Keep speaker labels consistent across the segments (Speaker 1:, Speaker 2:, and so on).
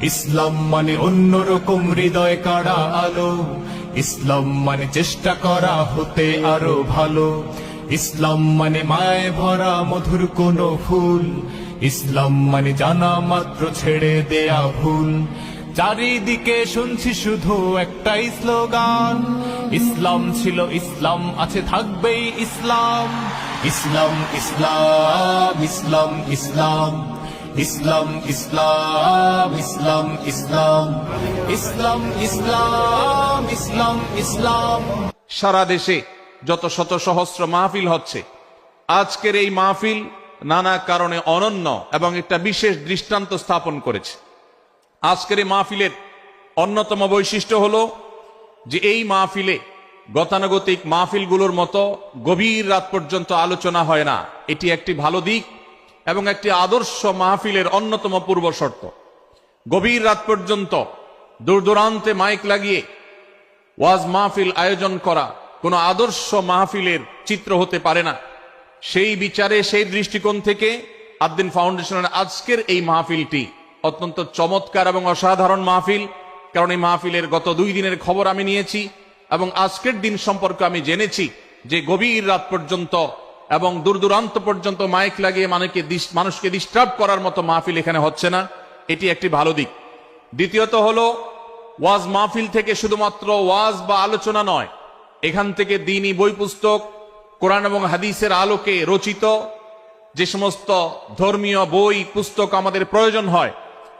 Speaker 1: ইসলাম মানে অন্যরকম হৃদয় কাড়া আলো, ইসলাম মানে চেষ্টা করা হতে আরো ভালো, ইসলাম মানে মায় ভরা মধুর কোন ফুল, ইসলাম মানে জানা মাত্র ছেড়ে দেয়া ভুল। চারিদিকে শুনছি শুধু একটাই স্লোগান, ইসলাম ছিল ইসলাম আছে থাকবেই ইসলাম। ইসলাম ইসলাম ইসলাম ইসলাম ইসলাম ইসলাম ইসলাম ইসলাম ইসলাম ইসলাম ইসলাম ইসলাম।
Speaker 2: সারা দেশে যত শত সহস্র মাহফিল হচ্ছে, আজকের এই মাহফিল নানা কারণে অনন্য এবং একটা বিশেষ দৃষ্টান্ত স্থাপন করেছে। আজকের এই মাহফিলের অন্যতম বৈশিষ্ট্য হলো যে এই মাহফিলে গতানুগতিক মাহফিলগুলোর মতো গভীর রাত পর্যন্ত আলোচনা হয় না। এটি একটি ভালো দিক এবং একটি আদর্শ মাহফিলের অন্যতম পূর্ব শর্ত। গভীর রাত পর্যন্ত দূর দূরান্তে মাইক লাগিয়ে ওয়াজ মাহফিল আয়োজন করা কোনো আদর্শ মাহফিলের চিত্র হতে পারে না। সেই বিচারে, সেই দৃষ্টিকোণ থেকে আদ-দ্বীন ফাউন্ডেশনের আজকের এই মাহফিলটি অত্যন্ত চমৎকার এবং অসাধারণ মাহফিল। কারণ এই মাহফিলের গত 2 দিনের খবর আমি নিয়েছি এবং আজকের দিন সম্পর্কে আমি জেনেছি যে গভীর রাত পর্যন্ত এবং দূর দূরান্ত পর্যন্ত মাইক লাগিয়ে মানুষকে ডিস্টার্ব করার মতো মাহফিল এখানে হচ্ছে না। এটি একটি ভালো দিক। দ্বিতীয়ত হলো, ওয়াজ মাহফিল থেকে শুধুমাত্র ওয়াজ বা আলোচনা নয়, এখান থেকে দ্বীনি বই পুস্তক, কোরআন এবং হাদিসের আলোকে রচিত যে সমস্ত ধর্মীয় বই পুস্তক আমাদের প্রয়োজন হয়,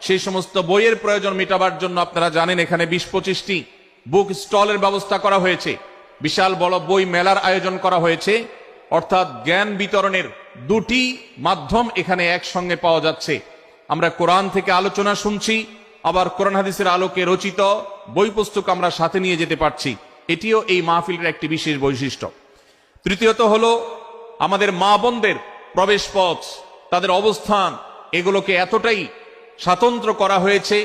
Speaker 2: সেই সমস্ত বইয়ের প্রয়োজন মেটাবার জন্য আপনারা জানেন এখানে 20-25টি বুক স্টলের ব্যবস্থা করা হয়েছে। বিশাল বড় বই মেলার আয়োজন করা হয়েছে। অর্থাৎ জ্ঞান বিতরণের 2টি মাধ্যম এখানে একসঙ্গে পাওয়া যাচ্ছে। আমরা কোরআন থেকে আলোচনা শুনছি, আবার কোরআন হাদিসের আলোকে রচিত বই পুস্তক আমরা সাথে নিয়ে যেতে পারছি। এটিও এই মাহফিলের একটি বিশেষ বৈশিষ্ট্য। তৃতীয়ত হলো, আমাদের মা বোনদের প্রবেশ পথ, তাদের অবস্থান, এগুলোকে এতটাই স্বতন্ত্র করা হয়েছে,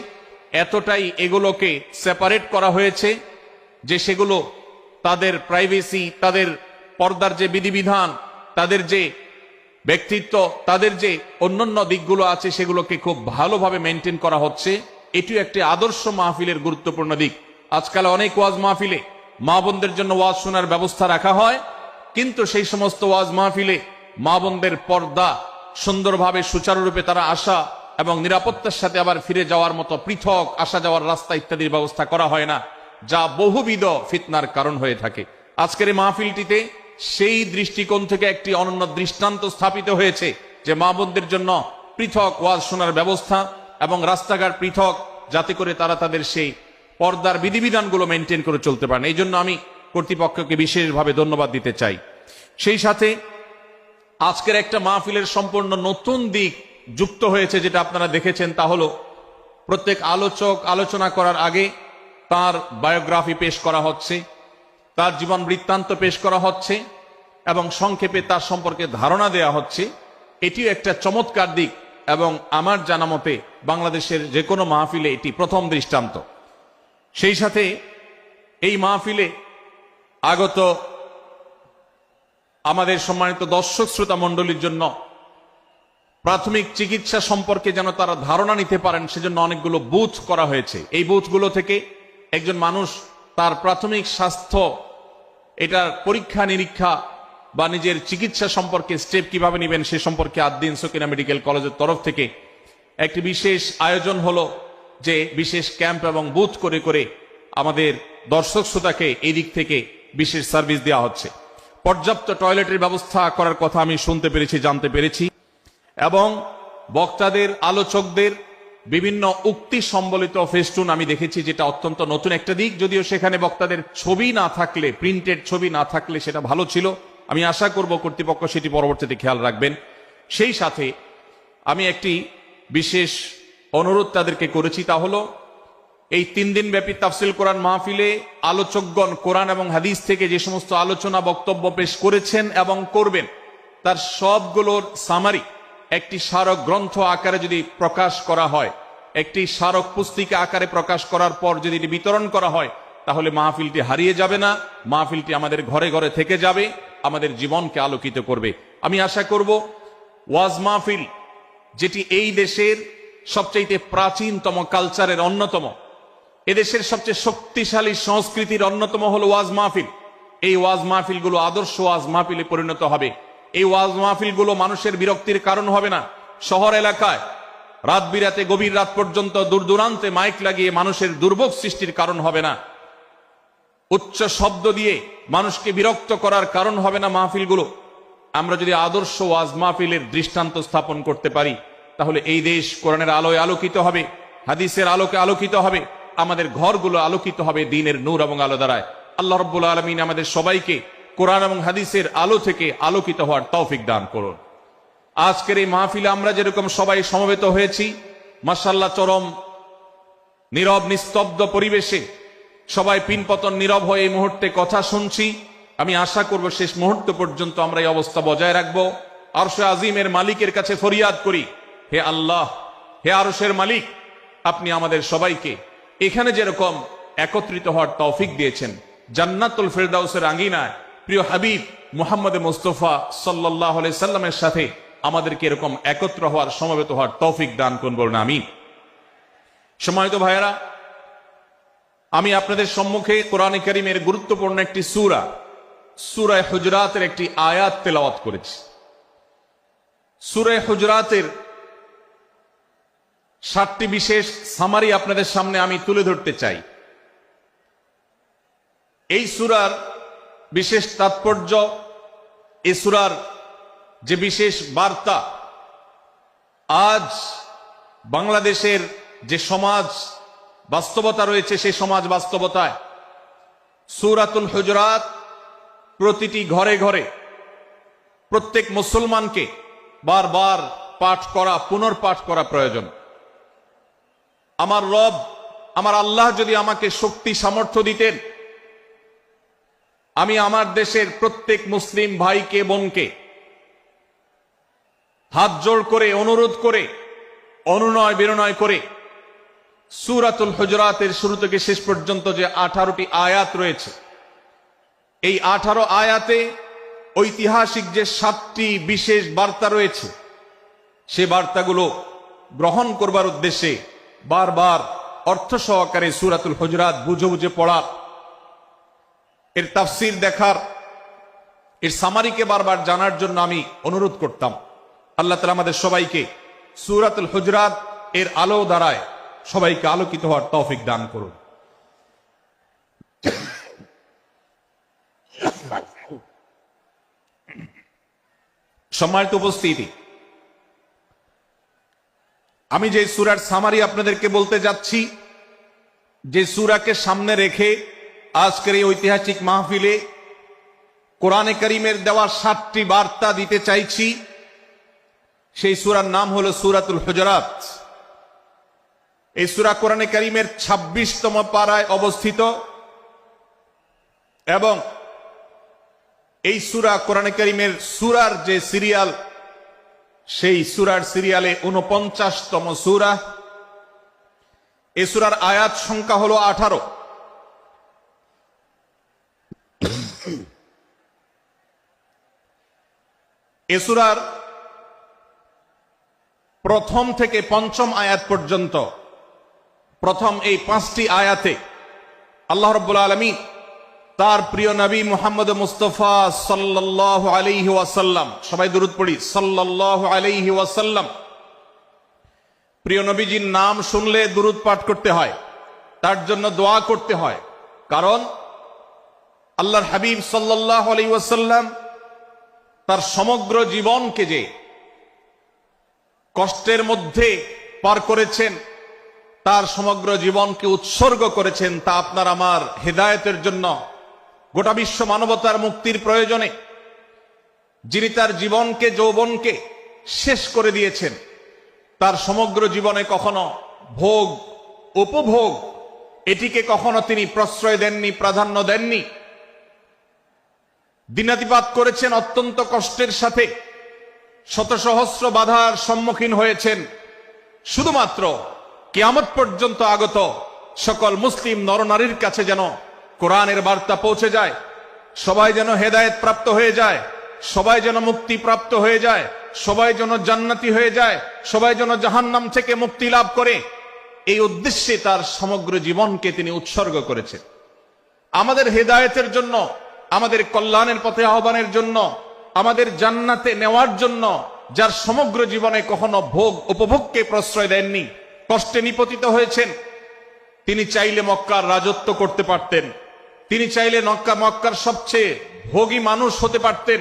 Speaker 2: এতটাই এগুলোকে সেপারেট করা হয়েছে যে সেগুলো তাদের প্রাইভেসি, তাদের পর্দার যে বিধিবিধান, তাদের যে ব্যক্তিত্ব, তাদের যে অন্যান্য দিকগুলো আছে সেগুলোকে খুব ভালোভাবে মেনটেন করা হচ্ছে। এটিও একটি আদর্শ মাহফিলের গুরুত্বপূর্ণ দিক। আজকাল অনেক ওয়াজ মাহফিলে মা বোনদের জন্য ওয়াজ শোনার ব্যবস্থা রাখা হয়, কিন্তু সেই সমস্ত ওয়াজ মাহফিলে মা বোনদের পর্দা সুন্দরভাবে সুচারুরূপে তারা আসা এবং নিরাপত্তার সাথে আবার ফিরে যাওয়ার মতো পৃথক আসা যাওয়ার রাস্তা ইত্যাদির ব্যবস্থা করা হয় না, যা বহুবিধ ফিতনার কারণ হয়ে থাকে। আজকের এই মাহফিলটিতে সেই দৃষ্টিকোণ থেকে একটি অনন্য দৃষ্টান্ত স্থাপিত হয়েছে যে মা বোনদের জন্য পৃথক ওয়াজ শোনার ব্যবস্থা এবং রাস্তাঘাট পৃথক, যাতে করে তারা তাদের সেই পর্দার বিধিবিধানগুলো মেনটেন করে চলতে পারেন। এই জন্য আমি কর্তৃপক্ষকে বিশেষভাবে ধন্যবাদ দিতে চাই। সেই সাথে আজকের একটা মাহফিলের সম্পূর্ণ নতুন দিক যুক্ত হয়েছে, যেটা আপনারা দেখেছেন, তা হলো প্রত্যেক আলোচক আলোচনা করার আগে তার বায়োগ্রাফি পেশ করা হচ্ছে, তার জীবন বৃত্তান্ত পেশ করা হচ্ছে এবং সংক্ষেপে তার সম্পর্কে ধারণা দেয়া হচ্ছে। এটিও একটা চমৎকার দিক এবং আমার জানা মতে বাংলাদেশের যে কোনো মাহফিলে এটি প্রথম দৃষ্টান্ত। সেই সাথে এই মাহফিলে আগত আমাদের সম্মানিত দর্শক শ্রোতা মণ্ডলীর জন্য প্রাথমিক চিকিৎসা সম্পর্কে যেন তারা ধারণা নিতে পারেন, সেজন্য অনেকগুলো বুথ করা হয়েছে। এই বুথগুলো থেকে একজন মানুষ তার প্রাথমিক স্বাস্থ্য, এটার পরীক্ষা নিরীক্ষা বা নিজের চিকিৎসা সম্পর্কে স্টেপ কিভাবে নেবেন সে সম্পর্কে আদ-দ্বীন সকিনা মেডিকেল কলেজের তরফ থেকে একটি বিশেষ আয়োজন হলো যে বিশেষ ক্যাম্প এবং বুথ করে করে আমাদের দর্শক শ্রোতাকে এই দিক থেকে বিশেষ সার্ভিস দেওয়া হচ্ছে। পর্যাপ্ত টয়লেটের ব্যবস্থা করার কথা আমি শুনতে পেরেছি, জানতে পেরেছি, এবং বক্তাদের, আলোচকদের বিভিন্ন উক্তি সম্বলিত ফেস্টুন আমি দেখেছি, যেটা অত্যন্ত নতুন একটা দিক। যদিও সেখানে বক্তাদের ছবি না থাকলে, প্রিন্টেড ছবি না থাকলে সেটা ভালো ছিল। আমি আশা করব কর্তৃপক্ষ সেটি পরবর্তীতে খেয়াল রাখবেন। সেই সাথে আমি একটি বিশেষ অনুরোধ তাদেরকে করেছি, তা হলো এই 3 দিন ব্যাপী তাফসিল কোরআন মাহফিলে আলোচকগণ কোরআন এবং হাদিস থেকে যে সমস্ত আলোচনা বক্তব্য পেশ করেছেন এবং করবেন, তার সবগুলোর সামারি একটি স্মারক গ্রন্থ আকারে যদি প্রকাশ করা হয়, একটি স্মারক পুস্তিকা আকারে প্রকাশ করার পর যদি এটি বিতরণ করা হয়, তাহলে মাহফিলটি হারিয়ে যাবে না, মাহফিলটি আমাদের ঘরে ঘরে থেকে যাবে, আমাদের জীবনকে আলোকিত করবে। আমি আশা করব ওয়াজ মাহফিল, যেটি এই দেশের সবচেয়ে প্রাচীনতম কালচারের অন্যতম, এদেশের সবচেয়ে শক্তিশালী সংস্কৃতির অন্যতম হলো ওয়াজ মাহফিল। এই ওয়াজ মাহফিলগুলো আদর্শ ওয়াজ মাহফিলে পরিণত হবে। এই ওয়াজ মাহফিলগুলো মানুষের বিরক্তির কারণ হবে না। শহর এলাকায় রাত বিরাতে গভীর রাত পর্যন্ত দূর দূরান্তে মাইক লাগিয়ে মানুষের দুর্ভোগ সৃষ্টির কারণ হবে না। উচ্চ শব্দ দিয়ে মানুষকে বিরক্ত করার কারণ হবে না মাহফিলগুলো। আমরা যদি আদর্শ ওয়াজ মাহফিলের দৃষ্টান্ত স্থাপন করতে পারি, তাহলে এই দেশ কোরআনের আলোয় আলোকিত হবে, হাদিসের আলোকে আলোকিত হবে, আমাদের ঘরগুলো আলোকিত হবে দ্বীনের নূর এবং আলো দ্বারায়। আল্লাহ রাব্বুল আলামিন আমাদের সবাইকে কোরআন এবং হাদিসের আলো থেকে আলোকিত হওয়ার তৌফিক দান করুন। আজকের এই মাহফিলে আমরা যেরকম সবাই সমবেত হয়েছি, মাশাআল্লাহ চরম নীরব নিস্তব্ধ পরিবেশে সবাই পিনপতন নীরব হয়ে এই মুহূর্তে কথা শুনছি। আমি আশা করব শেষ মুহূর্ত পর্যন্ত আমরা এই অবস্থা বজায় রাখবো। আরশে আজিমের মালিকের কাছে ফরিয়াদ করি, হে আল্লাহ, হে আরশের মালিক, আপনি আমাদের সবাইকে এখানে যেরকম একত্রিত হওয়ার তৌফিক দিয়েছেন, জান্নাতুল ফেরদাউসের আঙ্গিনায় প্রিয় হাবিব মুহাম্মদ মুস্তাফা সাল্লাল্লাহু আলাইহি সাল্লামের সাথে আমাদেরকে এরকম একত্র হওয়ার সমবেত হওয়ার তৌফিক দান করুন, বলুন আমিন। সম্মানিত ভাইয়েরা, আমি আপনাদের সম্মুখে কোরআনে কারীমের গুরুত্বপূর্ণ একটি সূরা, সূরা হুজরাতের একটি আয়াত তেলাওয়াত করেছি। সূরা হুজরাতের 7টি বিশেষ সামারি আপনাদের সামনে আমি তুলে ধরতে চাই। এই সূরার বিশেষ তাৎপর্য, এই সূরার যে বিশেষ বার্তা, আজ বাংলাদেশের যে সমাজ বাস্তবতা রয়েছে, সেই সমাজ বাস্তবতায় সূরাতুল হুজরাত প্রতিটি ঘরে ঘরে প্রত্যেক মুসলমানকে বারবার পাঠ করা, পুনর্পাঠ করা প্রয়োজন। আমার রব, আমার আল্লাহ যদি আমাকে শক্তি সামর্থ্য দিতেন, আমি আমার দেশের প্রত্যেক মুসলিম ভাইকে বোনকে হাত জোড় করে অনুরোধ করে অনুনয় বিনয় করে সূরাতুল হুজরাতের শুরু থেকে শেষ পর্যন্ত যে 18টি আয়াত রয়েছে, এই 18 আয়াতে ঐতিহাসিক যে 7টি বিশেষ বার্তা রয়েছে, সে বার্তাগুলো গ্রহণ করবার উদ্দেশ্যে বারবার অর্থ সহকারে সূরাতুল হুজরাত বুঝে বুঝে পড়া, এর তাফসীর দেখার, এর সামারিকে বারবার জানার জন্য আমি অনুরোধ করতাম। আল্লাহ তাআলা আমাদের সবাইকে সূরাতুল হুজরাত এর আলো দ্বারায় সবাইকে আলোকিত হওয়ার তৌফিক দান করুন। সম্মানিত উপস্থিতি, আমি যে সূরার সামারি আপনাদেরকে বলতে যাচ্ছি, যে সূরাকে সামনে রেখে আজকের এই ঐতিহাসিক মাহফিলে কোরআনে কারীমের দেওয়া 7টি বার্তা দিতে চাইছি, সেই সূরার নাম হলো সূরাতুল হুজরাত। এই সূরা কোরআনে কারীমের 26তম পারায় অবস্থিত এবং এই সূরা কোরআনে কারীমের সূরার যে সিরিয়াল, সেই সূরার সিরিয়ালে 49তম সূরা। এই সূরার আয়াত সংখ্যা হলো 18। এই সূরার প্রথম থেকে 5ম আয়াত পর্যন্ত, প্রথম এই 5টি আয়াতে আল্লাহ রাব্বুল আলামিন তার প্রিয় নবী মুহাম্মদ মুস্তাফা সাল্লাল্লাহু আলাইহি ওয়াসাল্লাম, সবাই দুরূদ পড়ি, সাল্লাল্লাহু আলাইহি ওয়াসাল্লাম, প্রিয় নবীজির নাম শুনলে দুরূদ পাঠ করতে হয়, তার জন্য দোয়া করতে হয়। কারণ আল্লাহর হাবিব সাল্লাল্লাহু আলাইহি ওয়াসাল্লাম তার সমগ্র জীবনকে যে কষ্টের মধ্যে পার করেছেন, তার সমগ্র জীবনকে উৎসর্গ করেছেন, তা আপনার আমার হেদায়েতের জন্য, গোটা বিশ্ব মানবতার মুক্তির প্রয়োজনে। যিনি তার জীবনকে, যৌবনকে শেষ করে দিয়েছেন, তার সমগ্র জীবনে কখনো ভোগ উপভোগ এটিকে কখনো তিনি প্রশ্রয় দেননি, প্রাধান্য দেননি। দিনাতিপাত করেছেন অত্যন্ত কষ্টের সাথে, শত সহস্র বাধার সম্মুখীন হয়েছেন, শুধুমাত্র কিয়ামত পর্যন্ত আগত সকল মুসলিম নরনারীর কাছে যেন কোরআনের বার্তা পৌঁছে যায়, সবাই যেন হেদায়েত প্রাপ্ত হয়ে যায়, সবাই যেন মুক্তি প্রাপ্ত হয়ে যায়, সবাই যেন জান্নাতি হয়ে যায়, সবাই যেন জাহান্নাম থেকে মুক্তি লাভ করে, এই উদ্দেশ্যে তার সমগ্র জীবনকে তিনি উৎসর্গ করেছেন। আমাদের হেদায়েতের জন্য, আমাদের কল্যাণের পথে আহ্বানের জন্য, আমাদের জান্নাতে নেওয়ার জন্য, যার সমগ্র জীবনে কখনো ভোগ উপভোগকে প্রশ্রয় দেননি, কষ্টে নিপতিত হয়েছেন, তিনি চাইলে মক্কার রাজত্ব করতে পারতেন, তিনি চাইলে মক্কার সবচেয়ে ভোগী মানুষ হতে পারতেন,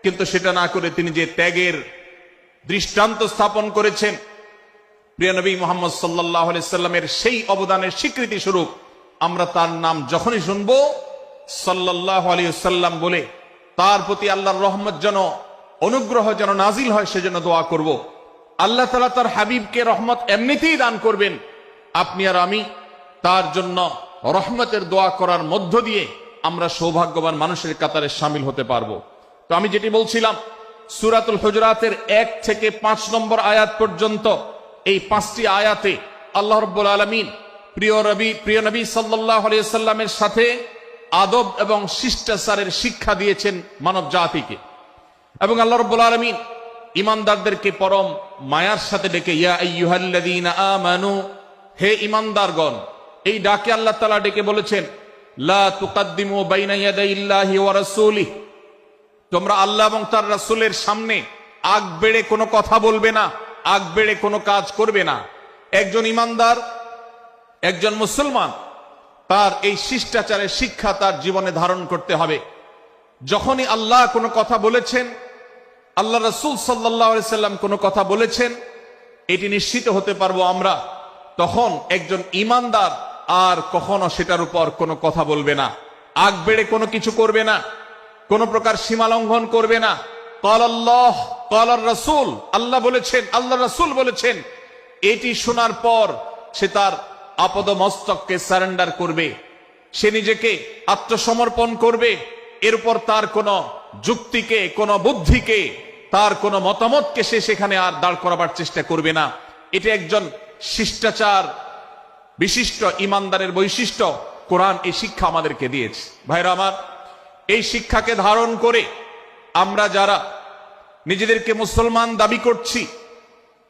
Speaker 2: কিন্তু সেটা না করে তিনি যে ত্যাগের দৃষ্টান্ত স্থাপন করেছেন, প্রিয় নবী মুহাম্মদ সাল্লাল্লাহু আলাইহি সাল্লামের সেই অবদানের স্বীকৃতি স্বরূপ আমরা তার নাম যখনই শুনবো সাল্লাল্লাহু আলাইহি সাল্লাম বলে তার প্রতি আল্লাহর রহমত যেন, অনুগ্রহ যেন নাজিল হয় সেজন্য দোয়া করব। আল্লাহ তাআলা তার হাবিবকে রহমত এমনিতেই দান করবেন, আপনি আর আমি তার জন্য রহমতের দোয়া করার মধ্য দিয়ে আমরা সৌভাগ্যবান মানুষের কাতারে শামিল হতে পারবো। তো আমি যেটি বলছিলাম, সূরাতুল হুজুরাতের 1 থেকে 5 নম্বর আয়াত পর্যন্ত এই 5টি আয়াতে আল্লাহ রাব্বুল আলামিন প্রিয় নবী সাল্লাল্লাহু আলাইহি সাল্লামের সাথে আদব এবং শিষ্টাচারের শিক্ষা দিয়েছেন মানব জাতিকে। এবং আল্লাহ রাব্বুল আলামিন ঈমানদারদেরকে পরম মায়ার সাথে ডেকে, ইয়া আইয়ুহাল্লাযীনা আমানু, হে ঈমানদারগণ, এই ডাকে আল্লাহ তাআলা ডেকে বলেছেন, লা তুকাদ্দিমু বাইনা ইয়াদাইল্লাহি ওয়া রাসূলিহি, তোমরা আল্লাহ এবং তার রাসূলের সামনে আগ বেড়ে কোনো কথা বলবে না, আগ বেড়ে কোনো কাজ করবে না। একজন ঈমানদার, একজন মুসলমান, তার এই শিষ্টাচারের শিক্ষা তার জীবনে ধারণ করতে হবে। যখনই আল্লাহ কোনো কথা বলেছেন, আল্লাহ রাসূল সাল্লাল্লাহু আলাইহি সাল্লাম কোনো কথা বলেছেন, এটি নিশ্চিত হতে পারবো আমরা, তখন একজন ঈমানদার আর কখনো সেটার উপর কোনো কথা বলবে না, আগ বেড়ে কোনো কিছু করবে না, কোন প্রকার সীমা লঙ্ঘন করবে না। ক্বাল আল্লাহ ক্বাল রাসূল, আল্লাহ বলেছেন, আল্লাহ রাসূল বলেছেন, এটি শোনার পর সে তার আপদ মস্তককে সারেন্ডার করবে, সে নিজেকে আত্মসমর্পণ করবে। এরপর তার কোন যুক্তিকে, কোন বুদ্ধিকে, তার কোন মতামতকে সে সেখানে আর দাঁড় করাবার চেষ্টা করবে না। এটা একজন শিষ্টাচার বিশিষ্ট ঈমানদারের বৈশিষ্ট্য। কোরআন এই শিক্ষা আমাদেরকে দিয়েছে। ভাইরা আমার, এই শিক্ষাকে ধারণ করে আমরা যারা নিজেদেরকে মুসলমান দাবি করছি,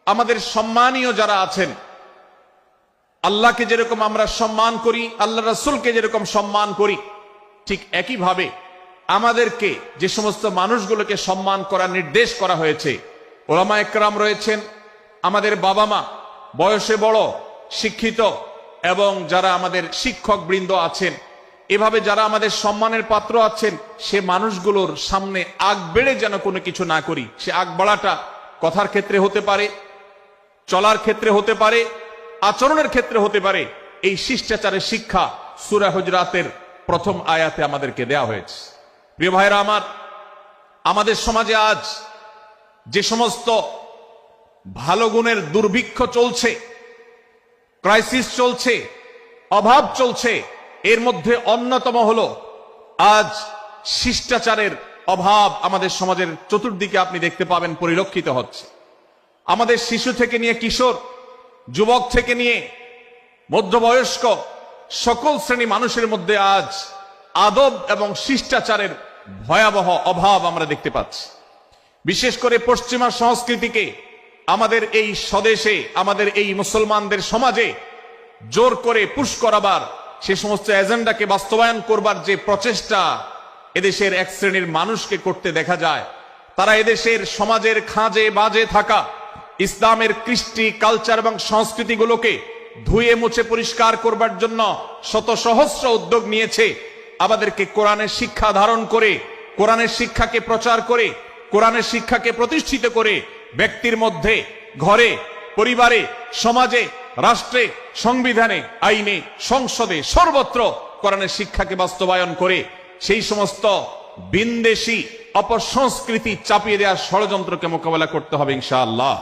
Speaker 2: আমাদের সম্মানীয় যারা আছেন, আল্লাহকে যেরকম আমরা সম্মান করি, আল্লাহ রাসূলকে যেরকম সম্মান করি, ঠিক একইভাবে আমাদেরকে যে সমস্ত মানুষগুলোকে সম্মান করার নির্দেশ করা হয়েছে, ওলামায়ে কেরাম রয়েছেন, আমাদের বাবা মা, বয়সে বড়, শিক্ষিত, এবং যারা আমাদের শিক্ষক বৃন্দ আছেন, এভাবে যারা আমাদের সম্মানের পাত্র আছেন, সে মানুষগুলোর সামনে আগ বেড়ে যেন কোনো কিছু না করি। সে আগ বাড়াটা কথার ক্ষেত্রে হতে পারে, চলার ক্ষেত্রে হতে পারে, আচরণের ক্ষেত্রে হতে পারে। এই শিষ্টাচারের শিক্ষা সূরা হুজুরাতের প্রথম আয়াতে আমাদেরকে দেয়া হয়েছে। প্রিয় ভাইরা আমার, আমাদের সমাজে আজ যে সমস্ত ভালো গুণের দুর্ভিক্ষ চলছে, ক্রাইসিস চলছে, অভাব চলছে, এর মধ্যে অন্যতম হলো আজ শিষ্টাচারের অভাব। আমাদের সমাজের চতুর্দিকে আপনি দেখতে পাবেন পরিলক্ষিত হচ্ছে। আমাদের শিশু থেকে নিয়ে কিশোর, যুবক থেকে নিয়ে মধ্যবয়স্ক, সকল শ্রেণী মানুষের মধ্যে আজ আদব এবং শিষ্টাচারের ভয়াবহ অভাব আমরা দেখতে পাচ্ছি। বিশেষ করে পশ্চিমা সংস্কৃতিকে আমাদের এই স্বদেশে, আমাদের এই মুসলমানদের সমাজে জোর করে পুশ করাবার, সে সমস্ত এজেন্ডাকে বাস্তবায়ন করবার যে প্রচেষ্টা এদেশের এক শ্রেণীর মানুষকে করতে দেখা যায়, তারা এদেশের সমাজের খাঁজে বাজে থাকা ইসলামের কৃষ্টি, কালচার এবং সংস্কৃতিগুলোকে ধুয়ে মুছে পরিষ্কার করবার জন্য শত সহস্র উদ্যোগ নিয়েছে। আমাদেরকে কোরআনের শিক্ষা ধারণ করে, কোরআনের শিক্ষাকে প্রচার করে, কোরআনের শিক্ষাকে প্রতিষ্ঠিত করে ব্যক্তির মধ্যে, ঘরে, পরিবারে, সমাজে, রাষ্ট্রে, সংবিধানে, আইনে, সংসদে, সর্বত্র কোরআনের শিক্ষাকে বাস্তবায়ন করে সেই সমস্ত বিন্দেশী অপসংস্কৃতি চাপিয়ে দেওয়ার ষড়যন্ত্রকে মোকাবেলা করতে হবে ইনশাআল্লাহ।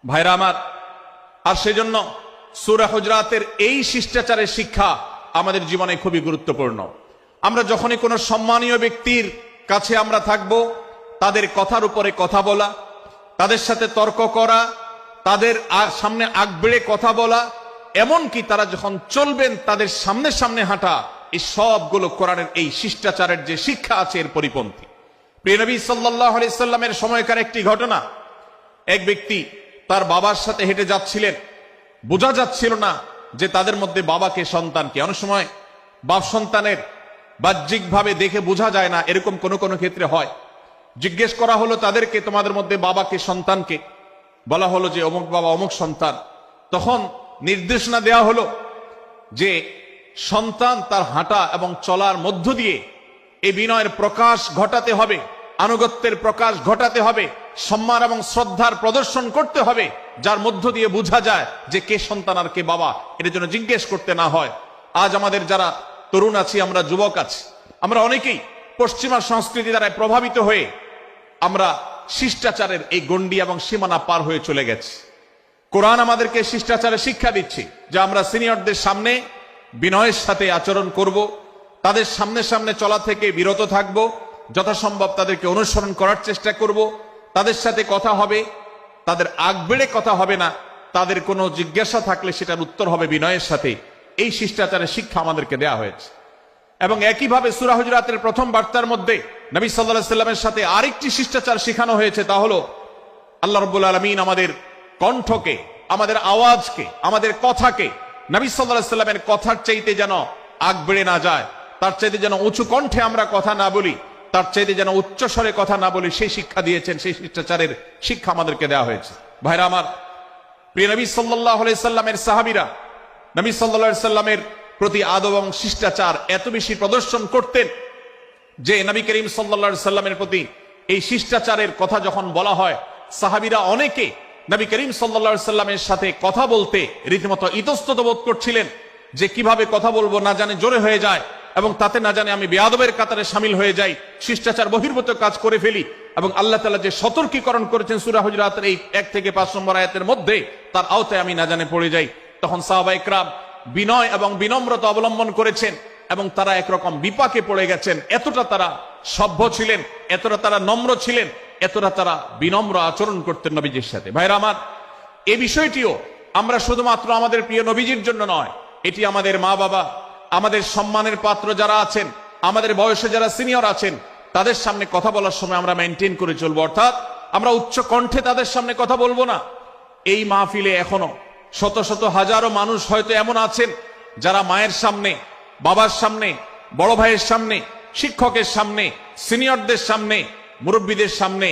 Speaker 2: ভাইরা আমার, আর সেজন্য সূরা হুজুরাতের এই শিষ্টাচারের শিক্ষা আমাদের জীবনে খুবই গুরুত্বপূর্ণ। আমরা যখনই কোনো সম্মানীয় ব্যক্তির কাছে আমরা থাকব, তাদের কথার উপরে কথা বলা, তাদের সাথে তর্ক করা, তাদের সামনে আগ বেড়ে কথা বলা, এমনকি তারা যখন চলবেন তাদের সামনে সামনে হাঁটা, এই সবগুলো কোরআনের এই শিষ্টাচারের যে শিক্ষা আছে এর পরিপন্থী। প্রিয় নবী সাল্লাল্লাহু আলাইহি সাল্লামের সময়কার একটি ঘটনা। এক ব্যক্তি তার বাবার সাথে হেঁটে যাচ্ছিলেন, বোঝা যাচ্ছিল না যে তাদের মধ্যে বাবাকে সন্তানকে। অনেক সময় বাপ সন্তানের বাহ্যিকভাবে দেখে বোঝা যায় না, এরকম কোন কোন ক্ষেত্রে হয়। জিজ্ঞেস করা হলো তাদেরকে, তোমাদের মধ্যে বাবাকে সন্তানকে? বলা হলো যে অমুক বাবা অমুক সন্তান। তখন নির্দেশনা দেওয়া হলো যে সন্তান তার হাঁটা এবং চলার মধ্য দিয়ে এই বিনয়ের প্রকাশ ঘটাতে হবে, আনুগত্যের প্রকাশ ঘটাতে হবে, সম্মান এবং শ্রদ্ধার প্রদর্শন করতে হবে, যার মধ্য দিয়ে বোঝা যায় যে কে সন্তান আর কে বাবা। এর জন্য জিজ্ঞেস করতে না হয়। আজ আমাদের যারা তরুণ আছি, আমরা যুবক আছি, আমরা অনেকেই পশ্চিমা সংস্কৃতি দ্বারা প্রভাবিত হয়ে আমরা শিষ্টাচারের এই গণ্ডি এবং সীমানা পার হয়ে চলে গেছি। কোরআন আমাদেরকে শিষ্টাচারের শিক্ষা দিচ্ছে যে আমরা সিনিয়রদের সামনে বিনয়ের সাথে আচরণ করব, তাদের সামনে সামনে চলা থেকে বিরত থাকব, যথাসম্ভব তাদেরকে অনুসরণ করার চেষ্টা করব, তাদের সাথে কথা হবে, তাদের আগ বেড়ে কথা হবে না, তাদের কোনো জিজ্ঞাসা থাকলে সেটার উত্তর হবে বিনয়ের সাথে। এই শিষ্টাচারের শিক্ষা আমাদেরকে দেয়া হয়েছে। এবং একইভাবে সূরা হুজুরাতের প্রথম বার্তার মধ্যে নবী সাল্লাল্লাহু আলাইহি সাল্লামের সাথে আরেকটি শিষ্টাচার শেখানো হয়েছে, তা হলো আল্লাহ রাব্বুল আলামিন আমাদের কণ্ঠকে, আমাদের আওয়াজকে, আমাদের কথাকে নবী সাল্লাল্লাহু আলাইহি সাল্লামের কথার চাইতে যেন আগ বেড়ে না যায়, তার চাইতে যেন উঁচু কণ্ঠে আমরা কথা না বলি, তার চাইতে যেন উচ্চ স্বরে কথা না বলি, সেই শিক্ষা দিয়েছেন। সেই শিষ্টাচারের শিক্ষা আমাদেরকে দেওয়া হয়েছে। ভাইরা আমার, প্রিয় নবী সাল্লাল্লাহু আলাইহি সাল্লামের সাহাবীরা নবী সাল্লাল্লাহু আলাইহি সাল্লামের প্রতি আদব এবং শিষ্টাচার এত বেশি প্রদর্শন করতেন যে নবী করিম সাল্লাল্লাহু আলাইহি সাল্লামের প্রতি এই শিষ্টাচারের কথা যখন বলা হয়, সাহাবীরা অনেকে নবী করিম সাল্লাল্লাহু আলাইহি সাল্লামের সাথে কথা বলতে রীতিমতো ইতস্তত বোধ করছিলেন যে কিভাবে কথা বলবো, না জানে জোরে হয়ে যায় এবং তাতে না জানে আমি বেয়াদবের কাতারে শামিল হয়ে যাই, শিষ্টাচার বহির্ভূত কাজ করে ফেলি। এবং আল্লাহ তাআলা যে সতর্কীকরণ করেছেন সূরা হুজুরাতের এই 1 থেকে 5 নম্বর আয়াতের মধ্যে, তার আওতায় আমি না জানে পড়ে যাই। তখন সাহাবায়ে কেরাম বিনয় এবং বিনম্রতা অবলম্বন করেছেন এবং তারা একরকম বিপাকে পড়ে গেছেন। এতটা তারা সভ্য ছিলেন, এতটা তারা নম্র ছিলেন, এতটা তারা বিনম্র আচরণ করতেন নবীজির সাথে। ভাইরা আমার, এই বিষয়টিও আমরা শুধুমাত্র আমাদের প্রিয় নবীজির জন্য নয়, এটি আমাদের মা বাবা, আমাদের সম্মানের পাত্র যারা আছেন, আমাদের বয়সে যারা সিনিয়র আছেন, তাদের সামনে কথা বলার সময় আমরা মেনটেন করে চলবো। অর্থাৎ আমরা উচ্চ কণ্ঠে তাদের সামনে কথা বলবো না। এই মাহফিলে এখনো শত শত হাজারো মানুষ হয়তো এমন আছেন যারা মায়ের সামনে, বাবার সামনে, বড় ভাইয়ের সামনে, শিক্ষকের সামনে, সিনিয়রদের সামনে, মুরব্বীদের সামনে,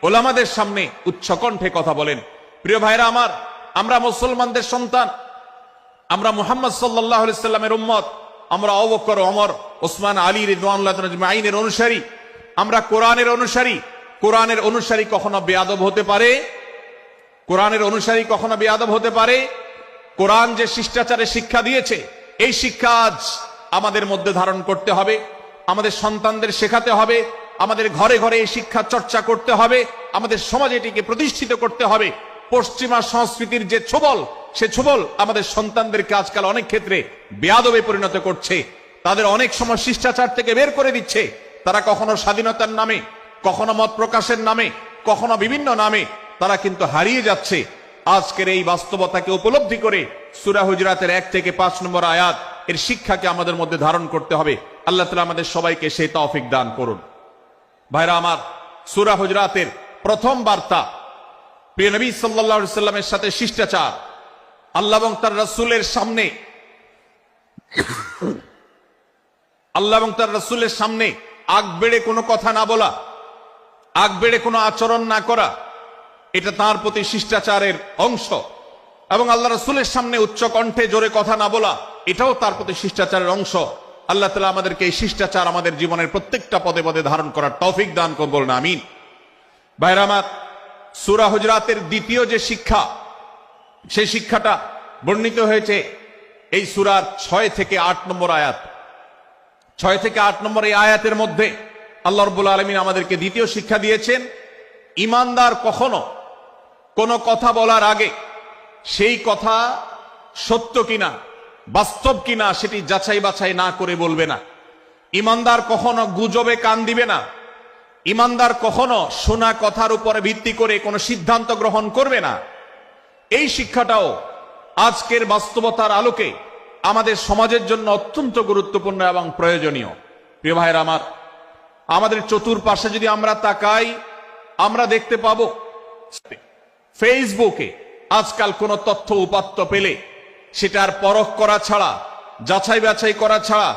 Speaker 2: ওলামাদের সামনে উচ্চ কণ্ঠে কথা বলেন। প্রিয় ভাইরা আমার, আমরা মুসলমানদের সন্তান, আমরা মুহাম্মদ সাল্লাল্লাহু আলাইহি সাল্লামের উম্মত, আমরা আবু বকর, ওমর, ওসমান, আলী রাদিয়াল্লাহু আজমাইনের অনুসারী, আমরা কোরআনের অনুসারী। কোরআনের অনুসারী কখনো বেয়াদব হতে পারে? কোরআনের অনুসারী কখনো বেয়াদব হতে পারে? কোরআন যে শিষ্টাচারের শিক্ষা দিয়েছে, এই শিক্ষা আজ আমাদের মধ্যে ধারণ করতে হবে, আমাদের সন্তানদের শেখাতে হবে, আমাদের ঘরে ঘরে এই শিক্ষা চর্চা করতে হবে, আমাদের সমাজে এটিকে প্রতিষ্ঠিত করতে হবে। পশ্চিমা সংস্কৃতির যে ছোবল, সে ছোবল আমাদের সন্তানদেরকে আজকাল অনেক ক্ষেত্রে বেয়াদবে পরিণত করছে, তাদের অনেক সময় শিষ্টাচার থেকে বের করে দিচ্ছে। তারা কখনো স্বাধীনতার নামে, কখনো মত প্রকাশের নামে, কখনো বিভিন্ন নামে তারা কিন্তু হারিয়ে যাচ্ছে। আজকের এই বাস্তবতাকে উপলব্ধি করে সূরা হুজুরাতের 1 থেকে 5 নম্বর আয়াত এর শিক্ষাকে আমাদের মধ্যে ধারণ করতে হবে। আল্লাহ তাআলা আমাদের সবাইকে সেই তৌফিক দান করুন। ভাইরা আমার, সূরা হুজুরাতের প্রথম বার্তা প্রিয় নবী সাল্লাল্লাহু আলাইহি সাল্লামের সাথে শিষ্টাচার, আল্লাহ এবং তার রাসূলের সামনে, আল্লাহ এবং তার রাসূলের সামনে আগ বেড়ে কোনো কথা না বলা, আগ বেড়ে কোনো আচরণ না করা, এটা তার প্রতি শিষ্টাচারের অংশ। এবং আল্লাহ রাসূলের সামনে উচ্চ কণ্ঠে জোরে কথা না বলা, এটাও তার প্রতি শিষ্টাচারের অংশ। আল্লাহ তাআলা আমাদেরকে এই শিষ্টাচার আমাদের জীবনের প্রত্যেকটা পদে পদে ধারণ করার তৌফিক দান করুন, বলুন আমিন। ভাইরা আমার, সূরা হুজুরাতের দ্বিতীয় যে শিক্ষা, সেই শিক্ষাটা বর্ণিত হয়েছে এই সূরার 6 থেকে 8 নম্বর আয়াত। 6 থেকে 8 নম্বর এই আয়াতের মধ্যে আল্লাহ রাব্বুল আলামিন আমাদেরকে দ্বিতীয় শিক্ষা দিয়েছেন, ঈমানদার কখনো কোনো কথা বলার আগে সেই কথা সত্য কিনা, বাস্তব কিনা সেটি যাচাই বাছাই না করে বলবে না। ঈমানদার কখনো গুজবে কান দিবে না। ঈমানদার কখনো শোনা কথার উপরে ভিত্তি করে কোনো সিদ্ধান্ত গ্রহণ করবে না। এই শিক্ষাটাও আজকের বাস্তবতার আলোকে আমাদের সমাজের জন্য অত্যন্ত গুরুত্বপূর্ণ এবং প্রয়োজনীয়। প্রিয় ভাইরা আমার, আমাদের চতুর্পাশে যদি আমরা তাকাই, আমরা দেখতে পাবো ফেসবুকে আজকাল কোন তথ্য উপাত্ত পেলে সেটার পরখ করা ছাড়া, যাচাই বাছাই করা ছাড়া,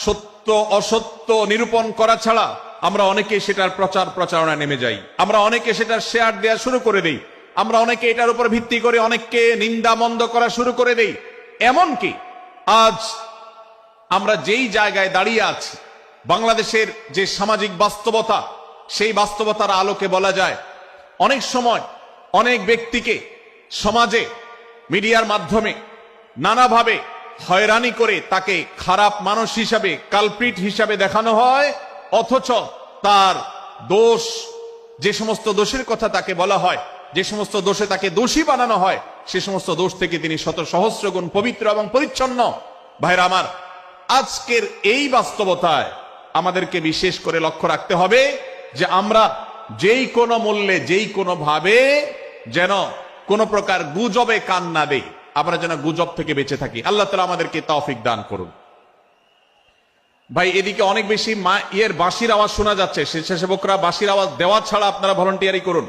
Speaker 2: সত্য অসত্য নিরূপণ করা ছাড়া আমরা অনেকে সেটার প্রচার প্রচারণা নেমে যাই। আমরা অনেকে সেটার শেয়ার দেওয়া শুরু করে দেই। আমরা অনেকে এটার উপর ভিত্তি করে অনেককে নিন্দা মন্দ করা শুরু করে দেই। এমনকি আজ আমরা যেই জায়গায় দাঁড়িয়ে আছি, বাংলাদেশের যে সামাজিক বাস্তবতা, সেই বাস্তবতার আলোকে বলা যায় অনেক সময় অনেক ব্যক্তিকে সমাজে মিডিয়ার মাধ্যমে নানাভাবে হয়রানি করে তাকে খারাপ মানুষ হিসাবে, কালপ্রিট হিসাবে দেখানো হয়, অথচ তার দোষ, যে সমস্ত দোষের কথা তাকে বলা হয়, যে সমস্ত দোষে তাকে দোষী বানানো হয়, সে সমস্ত দোষ থেকে তিনি শত সহস্র গুণ পবিত্র এবং পরিচ্ছন্ন। ভাইরা আমার, আজকের এই বাস্তবতায় আমাদেরকে বিশেষ করে লক্ষ্য রাখতে হবে যে আমরা যেই কোনো মূল্যে, যেই কোনো ভাবে যেন কোন প্রকার গুজবে কান না দেই, আমরা যেন গুজব থেকে বেঁচে থাকি। আল্লাহ তাআলা আমাদেরকে তৌফিক দান করুন। ভাই, এদিকে অনেক বেশি বাঁশির আওয়াজ শোনা যাচ্ছে। স্বেচ্ছাসেবকরা বাঁশির আওয়াজ দেওয়া ছাড়া আপনারা ভলান্টিয়ারি করুন।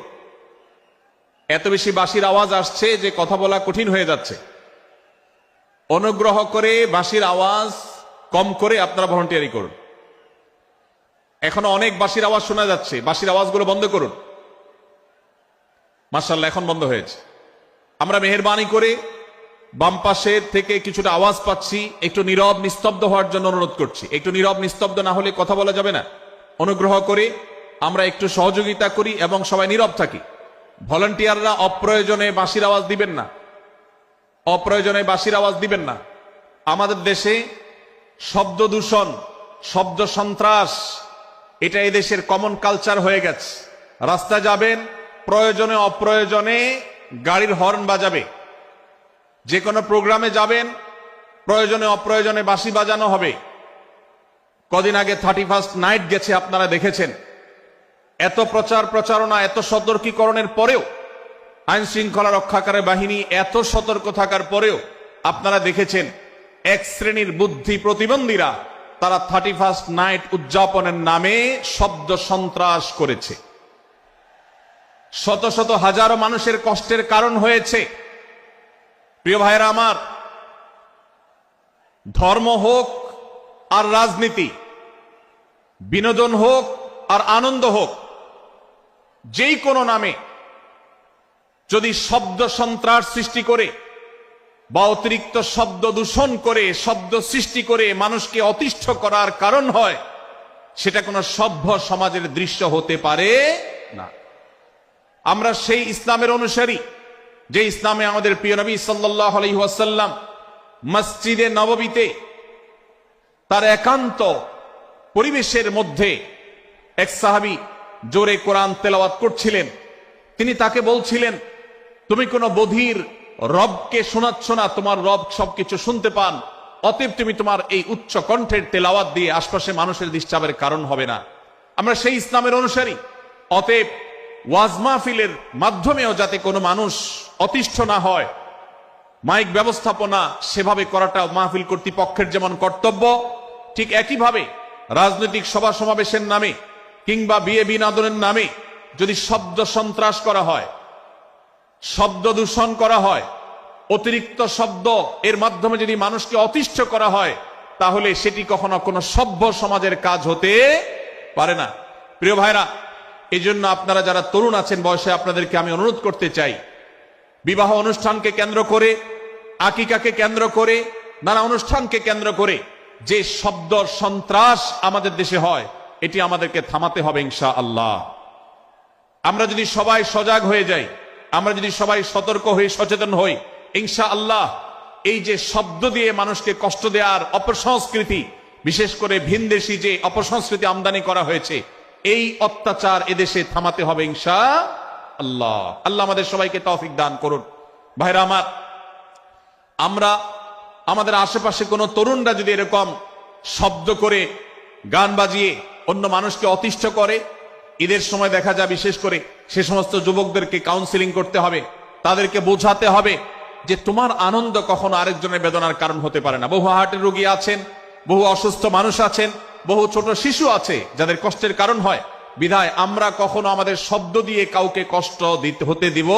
Speaker 2: এত বেশি বাঁশির আওয়াজ আসছে যে কথা বলা কঠিন হয়ে যাচ্ছে। অনুগ্রহ করে বাঁশির আওয়াজ কম করে আপনারা ভলান্টিয়ারি করুন। এখনো অনেক বাঁশির আওয়াজ শোনা যাচ্ছে, বাঁশির আওয়াজগুলো বন্ধ করুন। মাশাআল্লাহ, এখন বন্ধ হয়েছে। আমরা মেহেরবানি করে বাম পাশের থেকে কিছুটা আওয়াজ পাচ্ছি, একটু নীরব নিস্তব্ধ হওয়ার জন্য অনুরোধ করছি। একটু নীরব নিস্তব্ধ না হলে কথা বলা যাবে না। অনুগ্রহ করে আমরা একটু সহযোগিতা করি এবং সবাই নীরব থাকি। ভলান্টিয়াররা অপ্রয়োজনে বাঁশির আওয়াজ দিবেন না, অপ্রয়োজনে বাঁশির আওয়াজ দিবেন না। আমাদের দেশে শব্দ দূষণ, শব্দ সন্ত্রাস, এটা এদেশের কমন কালচার হয়ে গেছে। রাস্তা যাবেন, প্রয়োজনে অপ্রয়োজনে গাড়ির হর্ন বাজাবে। যে কোনো প্রোগ্রামে যাবেন, প্রয়োজনে অপ্রয়োজনে বাঁশি বাজানো হবে। কদিন আগে 31st নাইট গেছে, আপনারা দেখেছেন। এত প্রচার প্রচারণা, এত সতর্কীকরণের পরেও, আইন শৃঙ্খলা রক্ষাকারী বাহিনী এত সতর্ক থাকার পরেও আপনারা দেখেছেন এক শ্রেণীর বুদ্ধি প্রতিবন্ধীরা তারা 31st নাইট উদযাপনের নামে শব্দ সন্ত্রাস করেছে। শত শত হাজারো মানুষের কষ্টের কারণ হয়েছে। প্রিয় ভাইরা আমার, ধর্ম হোক আর রাজনীতি, বিনোদন হোক আর আনন্দ হোক, যেই কোনো নামে যদি শব্দ সন্ত্রাস সৃষ্টি করে বা অতিরিক্ত শব্দ দূষণ করে, শব্দ সৃষ্টি করে মানুষকে অতিষ্ঠ করার কারণ হয়, সেটা কোনো সভ্য সমাজের দৃশ্য হতে পারে না। আমরা সেই ইসলামের অনুসারী যে ইসলামে আমাদের প্রিয় নবী সাল্লাল্লাহু আলাইহি ওয়াসাল্লাম মসজিদে নববীতে তার একান্ত পরিবেশের মধ্যে এক সাহাবী জোরে কোরআন তেলাওয়াত করছিলেন। তিনি তাকে বলছিলেন, তুমি কোনো বধির রবকে শোনাচ্ছ না, তোমার রব সবকিছু শুনতে পান, অতএব তুমি তোমার এই উচ্চ কণ্ঠের তেলাওয়াত দিয়ে আশপাশে মানুষের ডিস্টার্বের কারণ হবে না। আমরা সেই ইসলামের অনুসারী। অতএব ওয়াজ মাহফিলের মাধ্যমেও যাতে কোনো মানুষ অতিষ্ঠ না হয়, মাইক ব্যবস্থাপনা সেভাবে করাটা মাহফিল কর্তৃপক্ষের যেমন কর্তব্য, ঠিক একইভাবে রাজনৈতিক সভা সমাবেশের নামে কিংবা বিয়ে বিনোদনের নামে যদি শব্দ সন্ত্রাস করা হয়, শব্দ দূষণ করা হয়, অতিরিক্ত শব্দ এর মাধ্যমে যদি মানুষকে অতিষ্ঠ করা হয়, তাহলে সেটি কখনো কোনো সভ্য সমাজের কাজ হতে পারে না। প্রিয় ভাইরা, এই জন্য আপনারা যারা তরুণ আছেন বয়সে, আপনাদেরকে আমি অনুরোধ করতে চাই, বিবাহ অনুষ্ঠানকে কেন্দ্র করে, আকিকাকে কেন্দ্র করে, নানা অনুষ্ঠানকে কেন্দ্র করে যে শব্দ সন্ত্রাস আমাদের দেশে হয়, এটি আমাদেরকে থামাতে হবে ইনশাআল্লাহ। আমরা যদি সবাই সজাগ হয়ে যাই, আমরা যদি সবাই সতর্ক হয়ে সচেতন হই, ইনশাআল্লাহ এই যে শব্দ দিয়ে মানুষকে কষ্ট দেওয়ার অপসংস্কৃতি, বিশেষ করে ভিনদেশী যে অপসংস্কৃতি আমদানি করা হয়েছে, এই অত্যাচার এদেশে থামাতে হবে ইনশাআল্লাহ। আল্লাহ আমাদের সবাইকে তৌফিক দান করুন। ভাইরা আমার, আমরা আমাদের আশেপাশে কোনো তরুণরা যদি এরকম শব্দ করে, গান বাজিয়ে অন্য মানুষকে অতিষ্ঠ করে, ঈদের সময় দেখা যায় বিশেষ করে সে সমস্ত যুবকদেরকে কাউন্সিলিং করতে হবে, তাদেরকে বোঝাতে হবে যে তোমার আনন্দ কখনো আরেকজনের বেদনার কারণ হতে পারে না। বহু হার্টের রোগী আছেন, বহু অসুস্থ মানুষ আছেন, বহু ছোট শিশু আছে যাদের কষ্টের কারণ হয়, বিধায় আমরা কখনো আমাদের শব্দ দিয়ে কাউকে কষ্ট হতে দিব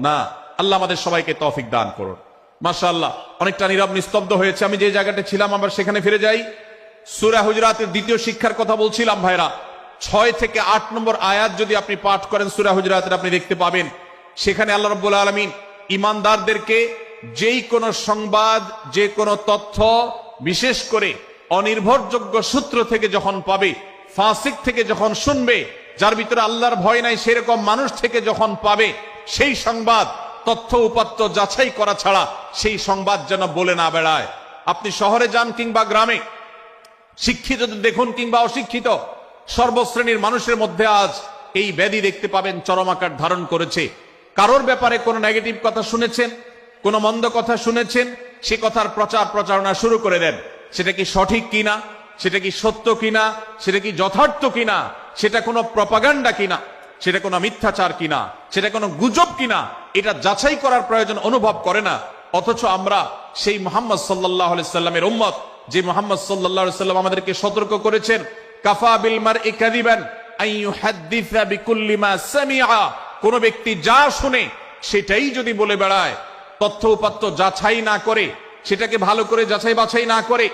Speaker 2: না। আল্লাহ আমাদের সবাইকে তৌফিক দান করুন। মাশাআল্লাহ, অনেকটা নীরব নিস্তব্ধ হয়েছে। আমি যে জায়গাটা ছিলাম আবার সেখানে ফিরে যাই। সূরা হুজুরাতের দ্বিতীয় শিক্ষার কথা বলছিলাম ভাইরা। 6 থেকে 8 নম্বর আয়াত যদি আপনি পাঠ করেন সূরা হুজুরাতের, আপনি দেখতে পাবেন সেখানে আল্লাহ রাব্বুল আলামিন ঈমানদারদেরকে যেই কোনো সংবাদ, যে কোনো তথ্য, বিশেষ করে অনির্ভরযোগ্য সূত্র থেকে যখন পাবে, ফাসিক থেকে যখন শুনবে, যার ভিতরে আল্লাহর ভয় নাই সেরকম মানুষ থেকে যখন পাবে, সেই সংবাদ তথ্য উপাত্ত যাচাই করা ছাড়া সেই সংবাদ যেন বলে না বেড়ায়। আপনি শহরে যান কিংবা গ্রামে, শিক্ষিত দেখুন কিংবা অশিক্ষিত, সর্বশ্রেণীর মানুষের মধ্যে আজ এই ব্যাধি দেখতে পাবেন চরম আকার ধারণ করেছে। কারোর ব্যাপারে কোনো নেগেটিভ কথা শুনেছেন, কোনো মন্দ কথা শুনেছেন, সে কথার প্রচার প্রচারণা শুরু করে দেন। সেটা কি সঠিক কিনা, সেটা কি সত্য কিনা, সেটা কি যথার্থ কিনা, সেটা কোনো প্রপাগান্ডা কিনা, সেটা কোনো মিথ্যাচার কিনা, সেটা কোনো গুজব কিনা, এটা যাচাই করার প্রয়োজন অনুভব করে না। অথচ আমরা সেই মুহাম্মদ সাল্লাল্লাহু আলাইহি সাল্লামের উম্মত, যে মুহাম্মদ সাল্লাল্লাহু আলাইহি সাল্লাম আমাদেরকে সতর্ক করেছেন, কাফা বিল মারই কাযিবান আন ইউহাদ্দিসা বিকুল্লি মা সামিআ, কোন ব্যক্তি যা শুনে সেটাই যদি বলে বেড়ায়, তথ্য উপাত্ত যাচাই না করে, সেটাকে ভালো করে যাচাই বাছাই না করে,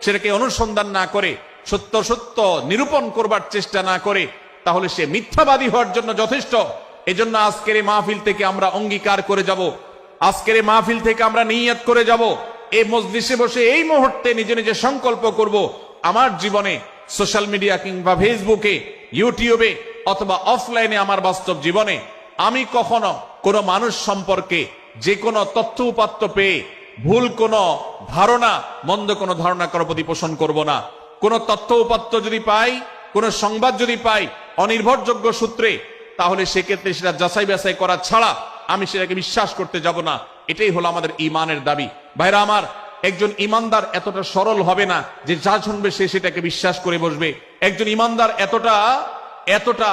Speaker 2: সেটাকে অনুসন্ধান না করে, সত্য সত্য নিরূপণ করবার চেষ্টা না করে, তাহলে সে মিথ্যাবাদী হওয়ার জন্য যথেষ্ট। এজন্য আজকের এই মাহফিল থেকে আমরা অঙ্গীকার করে যাব, আজকের এই মাহফিল থেকে আমরা নিয়ত করে যাব, এই মজলিসে বসে এই মুহূর্তে নিজে নিজে সংকল্প করব, আমার জীবনে সোশ্যাল মিডিয়া কিংবা ফেসবুকে, ইউটিউবে অথবা অফলাইনে, আমার বাস্তব জীবনে আমি কখনো কোনো মানুষ সম্পর্কে যে কোনো তথ্য উপাত্ত পেয়ে ভুল কোনো ধারণা, মন্দ কোনো ধারণা করার প্রতি পোষণ করব না। কোন তথ্য উপাত্ত যদি পাই, কোন সংবাদ যদি পাই অনির্ভরযোগ্য সূত্রে, তাহলে সেক্ষেত্রে সেটা যাচাই বাছাই করা ছাড়া আমি সেটাকে বিশ্বাস করতে যাব না। এটাই হলো আমাদের ঈমানের দাবি। ভাইরা আমার, একজন ঈমানদার এতটা সরল হবে না যে যা শুনবে সে সেটাকে বিশ্বাস করে বসবে। একজন ঈমানদার এতটা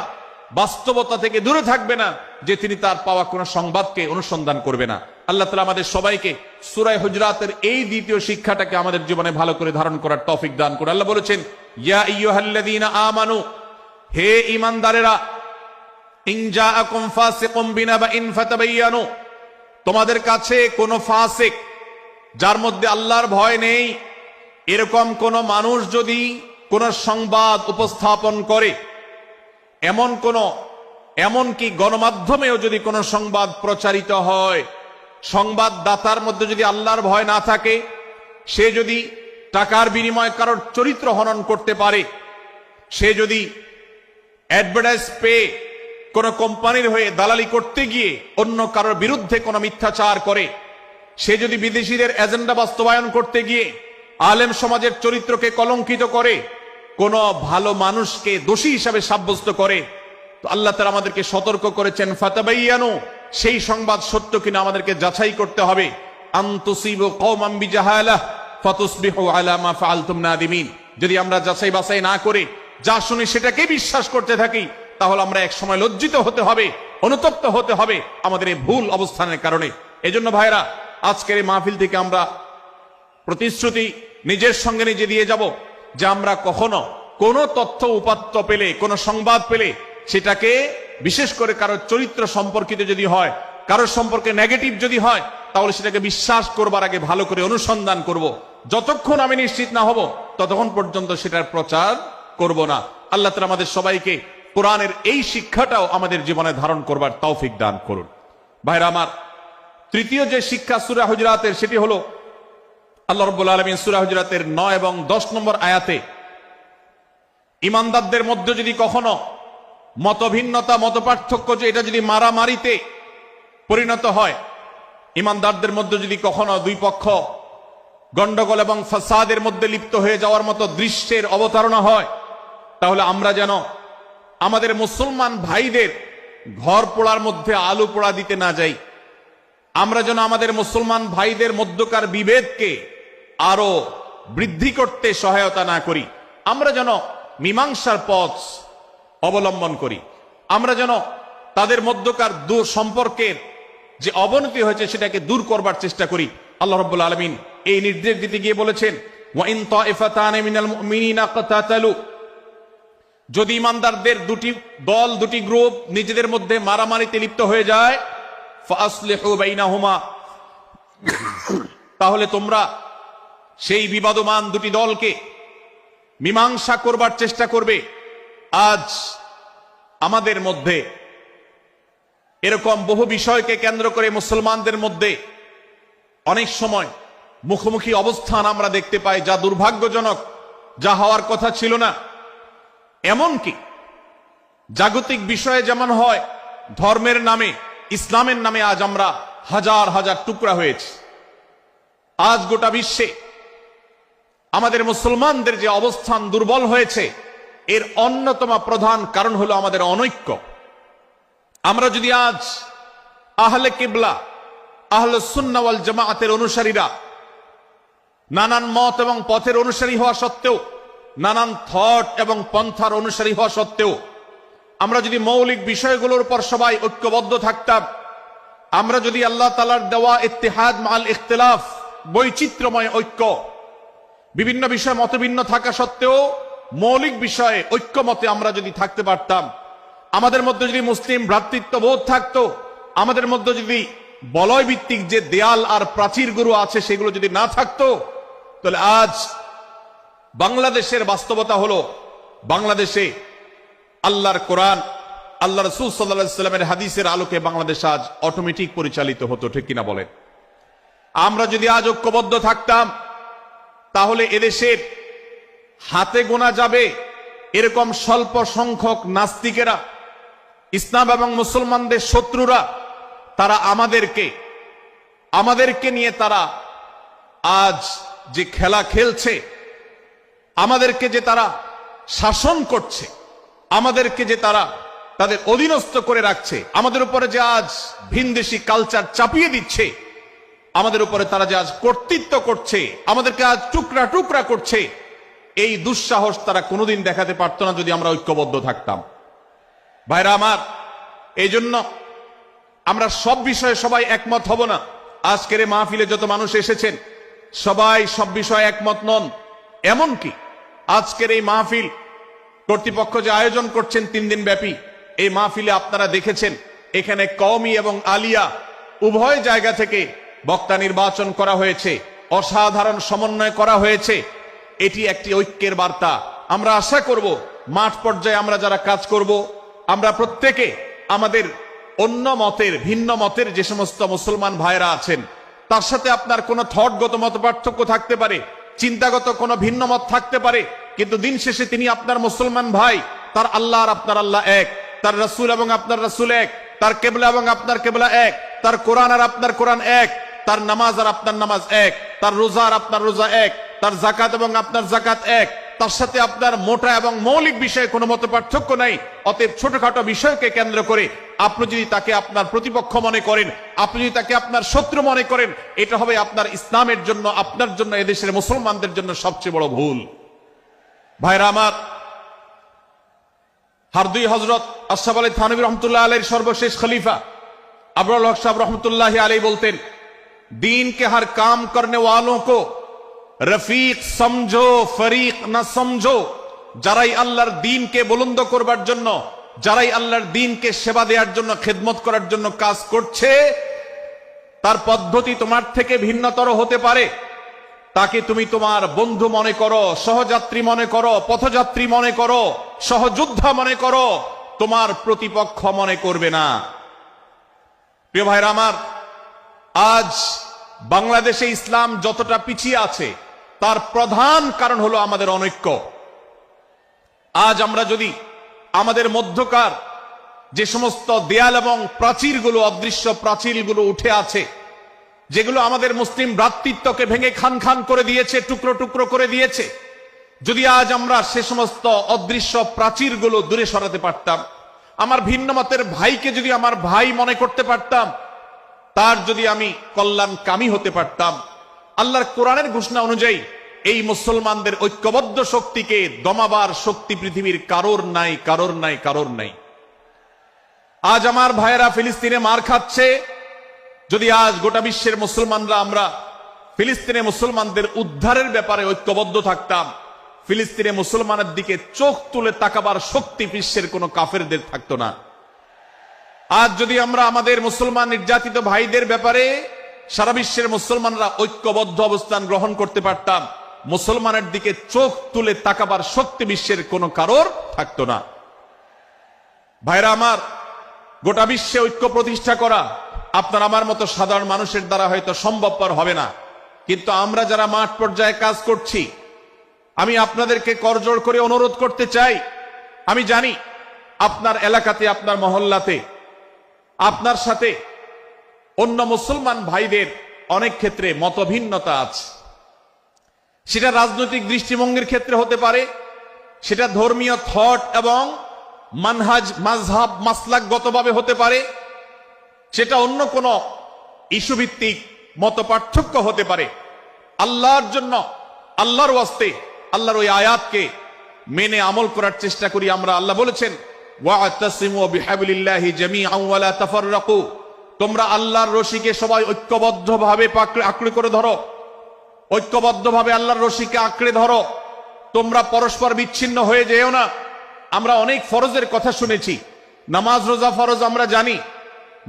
Speaker 2: বাস্তবতা থেকে দূরে থাকবে না যে তিনি তার পাওয়া কোন সংবাদকে অনুসন্ধান করবে না। আল্লাহ তাআলা আমাদের সবাইকে সূরা হুজুরাতের এই দ্বিতীয় শিক্ষাটাকে আমাদের জীবনে ভালো করে ধারণ করার তৌফিক দান করুন। আল্লাহ বলেছেন, ইয়া আইয়ুহাল্লাযীনা আমানু, হে ঈমানদারেরা, ইন জাআকুম ফাসিকুম বিনাবাইন ফাতাবায়ানু, তোমাদের কাছে কোন ফাসিক, যার মধ্যে আল্লাহর ভয় নেই, এরকম কোন মানুষ যদি কোন সংবাদ উপস্থাপন করে, এমনকি গণমাধ্যমেও যদি কোনো সংবাদ প্রচারিত হয়, সংবাদদাতার মধ্যে যদি আল্লাহর ভয় না থাকে, সে যদি টাকার বিনিময়ে কারোর চরিত্র হনন করতে পারে, সে যদি অ্যাডভার্টাইজ পেয়ে কোনো কোম্পানির হয়ে দালালি করতে গিয়ে অন্য কারোর বিরুদ্ধে কোনো মিথ্যাচার করে, সে যদি বিদেশিদের এজেন্ডা বাস্তবায়ন করতে গিয়ে আলেম সমাজের চরিত্রকে কলঙ্কিত করে, কোন ভালো মানুষকে দোষী হিসাবে সাব্যস্ত করে, তো আল্লাহ তাআলা আমাদেরকে সতর্ক করেছেন, ফাতাবায়ানু, সেই সংবাদ সত্য কিনা আমাদেরকে যাচাই করতে হবে। আন তুসিবু কওমান বিজাহালাহ ফাতুসবিহু আলা মা ফাআলতুম নাদিমিন, যদি আমরা যাচাই বাছাই না করে যা শুনি সেটাকে বিশ্বাস করতে থাকি, তাহলে আমরা এক সময় লজ্জিত হতে হবে, অনুতপ্ত হতে হবে আমাদের এই ভুল অবস্থানের কারণে। এজন্য ভাইরা, আজকের এই মাহফিল থেকে আমরা প্রতিশ্রুতি নিজের সঙ্গে নিজে দিয়ে যাব যে আমরা কখনো কোনো তথ্য উপাত্ত পেলে, কোনো সংবাদ পেলে, সেটাকে বিশেষ করে কারোর চরিত্র সম্পর্কিত যদি হয়, কারোর সম্পর্কে নেগেটিভ যদি হয়, তাহলে সেটাকে বিশ্বাস করবার আগে ভালো করে অনুসন্ধান করব। যতক্ষণ আমি নিশ্চিত না হব ততক্ষণ পর্যন্ত সেটার প্রচার করব না। আল্লাহ তাআলা আমাদের সবাইকে কোরআনের এই শিক্ষাটাও আমাদের জীবনে ধারণ করবার তৌফিক দান করুন। ভাইরা আমার, তৃতীয় যে শিক্ষা সূরা হুজুরাতের, সেটি হলো আল্লাহ রাব্বুল আলামিন সূরা হুজুরাতের 9 এবং 10 নম্বর আয়াতে ঈমানদারদের মধ্যে যদি কখনো মতভিন্নতা, মতপার্থক্য, যে এটা যদি মারামারিতে পরিণত হয়, ঈমানদারদের মধ্যে যদি কখনো দুই পক্ষ গন্ডগোল এবং ফাসাদের মধ্যে লিপ্ত হয়ে যাওয়ার মতো দৃশ্যের অবতারণা হয়, তাহলে আমরা যেন আমাদের মুসলমান ভাইদের ঘর পোড়ার মধ্যে আলু পোড়া দিতে না যাই। আমরা যেন আমাদের মুসলমান ভাইদের মধ্যকার বিভেদকে আরো বৃদ্ধি করতে সহায়তা না করি। আমরা যেন মীমাংসার পথ অবলম্বন করি। আমরা যেন তাদের মধ্যকার সম্পর্কের যে অবনতি হয়েছে সেটাকে দূর করবার চেষ্টা করি। আল্লাহ রাব্বুল আলামিন এই নির্দেশ দিতে গিয়ে বলেছেন, ওয়া ইন তাইফাতানি মিনাল মুমিনিনা ইকতাতালু, যদি ইমানদারদের দুটি দল, দুটি গ্রুপ নিজেদের মধ্যে মারামারিতে লিপ্ত হয়ে যায়, ফাসলিহু বাইনাহুমা, তাহলে তোমরা সেই বিবাদমান দুটি দলকে মীমাংসা করবার চেষ্টা করবে। আজ আমাদের মধ্যে এরকম বহু বিষয়কে কেন্দ্র করে মুসলমানদের মধ্যে অনেক সময় মুখোমুখি অবস্থান আমরা দেখতে পাই, যা দুর্ভাগ্যজনক, যা হওয়ার কথা ছিল না। এমনকি জাগতিক বিষয়ে যেমন হয়, ধর্মের নামে, ইসলামের নামে আজ আমরা হাজার হাজার টুকরা হয়েছি। আজ গোটা বিশ্বে আমাদের মুসলমানদের যে অবস্থান দুর্বল হয়েছে, এর অন্যতম প্রধান কারণ হলো আমাদের অনৈক্য। আমরা যদি আজ আহলে কিবলা, আহলে সুন্নাহ ওয়াল জামাআতের অনুসারীরা নানান মত এবং পথের অনুসারী হওয়া সত্ত্বেও, নানান থট এবং পন্থার অনুসারী হওয়া সত্ত্বেও, আমরা যদি মৌলিক বিষয়গুলোর উপর সবাই ঐক্যবদ্ধ থাকতাম, আমরা যদি আল্লাহ তাআলার দেওয়া ইত্তিহাদ মাল ইখতিলাফ, বৈচিত্র্যময় ঐক্য, বিভিন্ন বিষয় মতভিন্ন থাকা সত্ত্বেও মৌলিক বিষয়ে ঐক্যমতে আমরা যদি থাকতে পারতাম, আমাদের মধ্যে যদি মুসলিম ভ্রাতৃত্ববোধ থাকতো, আমাদের মধ্যে যদি বলয় ভিত্তিক যে দেয়াল আর প্রাচীরগুলো আছে সেগুলো যদি না থাকতো, তাহলে আজ বাংলাদেশের বাস্তবতা হলো, বাংলাদেশে আল্লাহর কোরআন, আল্লাহ রাসূল সাল্লাল্লাহু আলাইহি ওয়াসাল্লামের হাদিসের আলোকে বাংলাদেশ আজ অটোমেটিক পরিচালিত হতো, ঠিক কিনা বলেন? আমরা যদি আজ ঐক্যবদ্ধ থাকতাম, তাহলে এদেশের হাতে গোনা যাবে এরকম স্বল্প সংখ্যক নাস্তিকেরা, ইসলাম এবং মুসলমানদের শত্রুরা, তারা আমাদেরকে নিয়ে তারা আজ যে খেলা খেলছে, আমাদেরকে যে তারা শাসন করছে, আমাদেরকে যে তারা তাদের অধীনস্থ করে রাখছে, আমাদের উপরে যে আজ ভিনদেশি কালচার চাপিয়ে দিচ্ছে, আমাদের উপরে তারা যে আজ কর্তৃত্ব করছে, আমাদেরকে আজ টুকরা টুকরা করছে, এই দুঃসাহস তারা কোনোদিন দেখাতে পারতো না যদি আমরা ঐক্যবদ্ধ থাকতাম। ভাইরা আমার, এই জন্য আমরা সব বিষয়ে সবাই একমত হব না। আজকের এই মাহফিলে যত মানুষ এসেছেন সবাই সব বিষয়ে একমত নন। এমনকি আজকের এই মাহফিল কর্তৃপক্ষ যে আয়োজন করছেন 3 দিন ব্যাপী, এই মাহফিলে আপনারা দেখেছেন এখানে কওমি এবং আলিয়া উভয় জায়গা থেকে বক্তা নির্বাচন করা হয়েছে, অসাধারণ সমন্বয় করা হয়েছে। এটি একটি ঐক্যের বার্তা। আমরা আশা করব মাঠ পর্যায়ে আমরা যারা কাজ করব, আমরা প্রত্যেকে আমাদের অন্য মতের, ভিন্ন মতের যে সমস্ত মুসলমান ভাইরা আছেন, তার সাথে আপনার কোনো থটগত মত পার্থক্য থাকতে পারে, চিন্তাগত কোনো ভিন্ন মত থাকতে পারে, কিন্তু দিন শেষে তিনি আপনার মুসলমান ভাই। তার আল্লাহ আর আপনার আল্লাহ এক, তার রাসূল এবং আপনার রাসূল এক, তার কিবলা এবং আপনার কিবলা এক, তার কোরআন আর আপনার কোরআন এক, তার নামাজ আর আপনার নামাজ এক, তার রোজা আর আপনার রোজা এক, তার যাকাত এবং আপনার যাকাত এক, তার সাথে আপনার মোটা এবং মৌলিক বিষয়ে কোনো মত পার্থক্য নাই। অতএব ছোটখাটো বিষয়কে কেন্দ্র করে আপনি যদি তাকে আপনার প্রতিপক্ষ মনে করেন, আপনি যদি তাকে আপনার শত্রু মনে করেন, এটা হবে আপনার ইসলামের জন্য, আপনার জন্য, এদেশের মুসলমানদের জন্য সবচেয়ে বড় ভুল। ভাইরা আমার, হারদুই হযরত আশরাফ আলী থানভী রহমতুল্লাহ আলাইহির সর্বশেষ খলিফা আবরাল হক সাহেব রহমতুল্লাহ আলাইহি বলতেন, दीन के हर काम करने वालों को रफीक समझो, फरीक ना समझो। যারাই আল্লাহর দ্বীনকে বুলন্দ করবার জন্য, যারাই আল্লাহর দ্বীনকে সেবা দেওয়ার জন্য, খেদমত করার জন্য কাজ করছে, তার পদ্ধতি তোমার থেকে ভিন্নতর হতে পারে। তাকে তুমি তোমার বন্ধু মনে করো, সহযাত্রী মনে করো, পথযাত্রী মনে করো, সহযোদ্ধা মনে করো, তোমার প্রতিপক্ষ মনে করবে না। প্রিয় ভাইরা আমার, আজ বাংলাদেশে ইসলাম যতটা পিছিয়ে আছে তার প্রধান কারণ হলো আমাদের অনৈক্য। আজ আমরা যদি আমাদের মধ্যকার যে সমস্ত দেয়াল এবং প্রাচীরগুলো, অদৃশ্য প্রাচীরগুলো উঠে আছে, যেগুলো আমাদের মুসলিম ভ্রাতৃত্বকে ভেঙে খান খান করে দিয়েছে, টুকরো টুকরো করে দিয়েছে, যদি আজ আমরা সে সমস্ত অদৃশ্য প্রাচীরগুলো দূরে সরাতে পারতাম, আমার ভিন্ন মতের ভাইকে যদি আমার ভাই মনে করতে পারতাম, তার যদি আমি কল্যাণকামী হতে পারতাম, আল্লাহর কোরআনের ঘোষণা অনুযায়ী এই মুসলমানদের ঐক্যবদ্ধ শক্তিকে দমাবার শক্তি পৃথিবীর কারোর নাই, কারোর নাই, কারোর নাই। আজ আমার ভাইয়েরা ফিলিস্তিনে মার খাচ্ছে, যদি আজ গোটা বিশ্বের মুসলমানরা আমরা ফিলিস্তিনে মুসলমানদের উদ্ধারের ব্যাপারে ঐক্যবদ্ধ থাকতাম, ফিলিস্তিনে মুসলমানের দিকে চোখ তুলে তাকাবার শক্তি বিশ্বের কোন কাফেরদের থাকতো না। আজ যদি আমরা আমাদের মুসলমান নির্যাতিত ভাইদের ব্যাপারে সারা বিশ্বের মুসলমানরা ঐক্যবদ্ধ অবস্থান গ্রহণ করতে পারতাম, মুসলমানের দিকে চোখ তুলে তাকাবার শক্তি বিশ্বের কোন কারোর থাকতো না। ভাইরা আমার, গোটা বিশ্বে ঐক্য প্রতিষ্ঠা করা আপনার আমার মতো সাধারণ মানুষের দ্বারা হয়তো সম্ভবপর হবে না, কিন্তু আমরা যারা মাঠ পর্যায়ে কাজ করছি, আমি আপনাদেরকে করজোড় করে অনুরোধ করতে চাই। আমি জানি আপনার এলাকাতে, আপনার মহল্লাতে আপনার সাথে অন্য মুসলমান ভাইদের অনেক ক্ষেত্রে মতভিন্নতা আছে। সেটা রাজনৈতিক দৃষ্টিভঙ্গির ক্ষেত্রে হতে পারে, সেটা ধর্মীয় থট এবং মানহাজ মাযহাব মাসলাকগতভাবে হতে পারে, সেটা অন্য কোন ইস্যু ভিত্তিক মত পার্থক্য হতে পারে। আল্লাহর জন্য, আল্লাহর ওয়াস্তে, আল্লাহর ওই আয়াতকে মেনে আমল করার চেষ্টা করি আমরা। আল্লাহ বলেছেন, ওয়া'তাসিমু বিহাবলিল্লাহি জামিআন ওয়া লা তাফাররাকু, তোমরা আল্লাহর রশিকে সবাই ঐক্যবদ্ধভাবে আঁকড়ে করে ধরো, ঐক্যবদ্ধভাবে আল্লাহর রশিকে আঁকড়ে ধরো, তোমরা পরস্পর বিচ্ছিন্ন হয়ে যেও না। আমরা অনেক ফরজের কথা শুনেছি, নামাজ রোজা ফরজ আমরা জানি,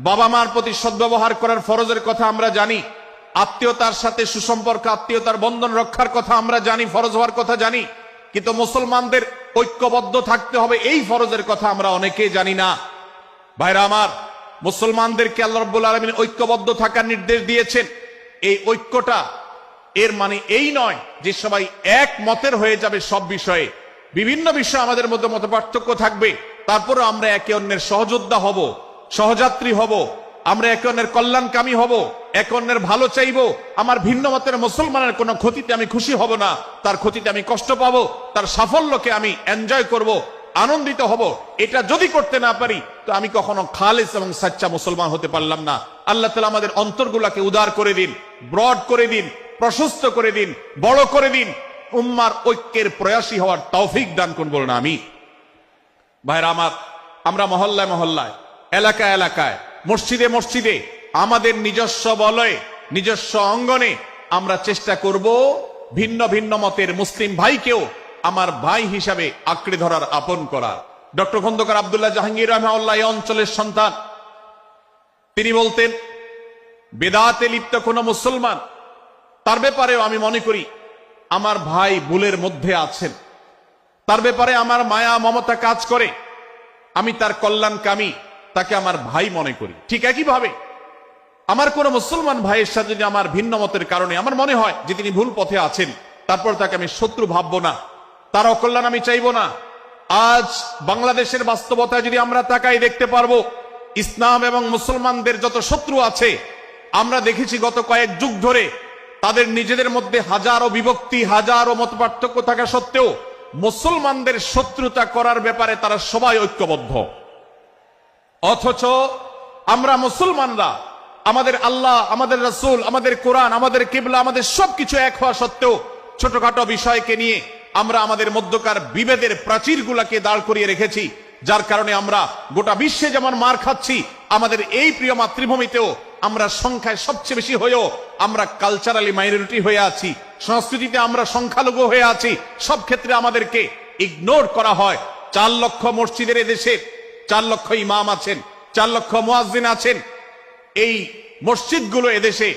Speaker 2: বাবা মার প্রতি সদ্ব্যবহার করার ফরজের কথা আমরা জানি, আত্মীয়তার সাথে সুসম্পর্ক, আত্মীয়তার বন্ধন রক্ষার কথা আমরা জানি, ফরজ হওয়ার কথা জানি, কিন্তু মুসলমানদের ঐক্যবদ্ধ থাকতে হবে এই ফরজের কথা আমরা অনেকেই জানি না। ভাইরা আমার, মুসলমানদেরকে আল্লাহ রাব্বুল আলামিন ঐক্যবদ্ধ থাকার নির্দেশ দিয়েছেন। এই ঐক্যটা এর মানে এই নয় যে সবাই এক মতের হয়ে যাবে সব বিষয়ে। বিভিন্ন বিষয়ে আমাদের মধ্যে মত পার্থক্য থাকবে, তারপরে আমরা একে অন্যের সহযোদ্ধা হব, সহযাত্রী হব, আমরা একে অন্যের কল্যাণকামী হব, একে অন্যের ভালো চাইবো। আমার ভিন্ন মতের মুসলমানের কোনো ক্ষতিতে আমি খুশি হব না, তার ক্ষতিতে আমি কষ্ট পাবো, তার সাফল্যকে আমি এনজয় করব, আনন্দিত হব। এটা যদি করতে না পারি তো আমি কখনো খালেস এবং সাচ্চা মুসলমান হতে পারলাম না। আল্লাহ তাআলা আমাদের অন্তরগুলোকে উদার করে দিন, ব্রড করে দিন, প্রশস্ত করে দিন, বড় করে দিন, উম্মার ঐক্যের প্রয়াসী হওয়ার তৌফিক দান করুন বলুন আমিন। ভাইরা আমার, আমরা মহল্লায় মহল্লায়, এলাকায় এলাকায়, মসজিদে মসজিদে, আমাদের নিজস্ব বলয়ে, নিজস্ব অঙ্গনে আমরা চেষ্টা করব ভিন্ন ভিন্ন মতের মুসলিম ভাইকেও আমার ভাই হিসাবে আঁকড়ে ধরার, আপন করার। ডক্টর খন্দকার আব্দুল্লাহ জাহাঙ্গীর রাহিমাহুল্লাহ এই অঞ্চলের সন্তান। তিনি বলতেন, বেদাতে লিপ্ত কোন মুসলমান, তার ব্যাপারেও আমি মনে করি আমার ভাই ভুলের মধ্যে আছেন, তার ব্যাপারে আমার মায়া মমতা কাজ করে, আমি তার কল্যাণকামী, তাকে আমার ভাই মনে করি। ঠিক একইভাবে আমার কোন মুসলমান ভাইয়ের সাথে যদি আমার ভিন্ন মতের কারণে আমার মনে হয় যে তিনি ভুল পথে আছেন, তারপর তাকে আমি শত্রু ভাববো না, তার অকল্যাণ আমি চাইবো না। আজ বাংলাদেশের বাস্তবতায় যদি আমরা তাকাই, দেখতে পারবো ইসলাম এবং মুসলমানদের যত শত্রু আছে, আমরা দেখেছি গত কয়েক যুগ ধরে তাদের নিজেদের মধ্যে হাজারো বিভক্তি, হাজারো মত পার্থক্য থাকা সত্ত্বেও মুসলমানদের শত্রুতা করার ব্যাপারে তারা সবাই ঐক্যবদ্ধ। অথচ আমরা মুসলমানরা আমাদের আল্লাহ, আমাদের রাসূল, আমাদের কোরআন, আমাদের কিবলা, আমাদের সবকিছু এক হওয়া সত্ত্বেও ছোটখাটো বিষয়কে নিয়ে আমরা আমাদের মধ্যকার বিভেদের প্রাচীরগুলোকে দাঁড় করিয়ে রেখেছি, যার কারণে আমরা গোটা বিশ্বে যেমন মার খাচ্ছি, আমাদের এই প্রিয় মাতৃভূমিতেও আমরা সংখ্যায় সবচেয়ে বেশি হয়েও আমরা কালচারালি মাইনরিটি হয়ে আছি, সংস্কৃতিতে আমরা সংখ্যালঘু হয়ে আছি। সব ক্ষেত্রে আমাদেরকে ইগনোর করা হয়। 4 লক্ষ মসজিদের এদেশে 4 লক্ষ ইমাম আছেন, 4 লক্ষ মুয়াজ্জিন আছেন। এই মসজিদগুলো এদেশে,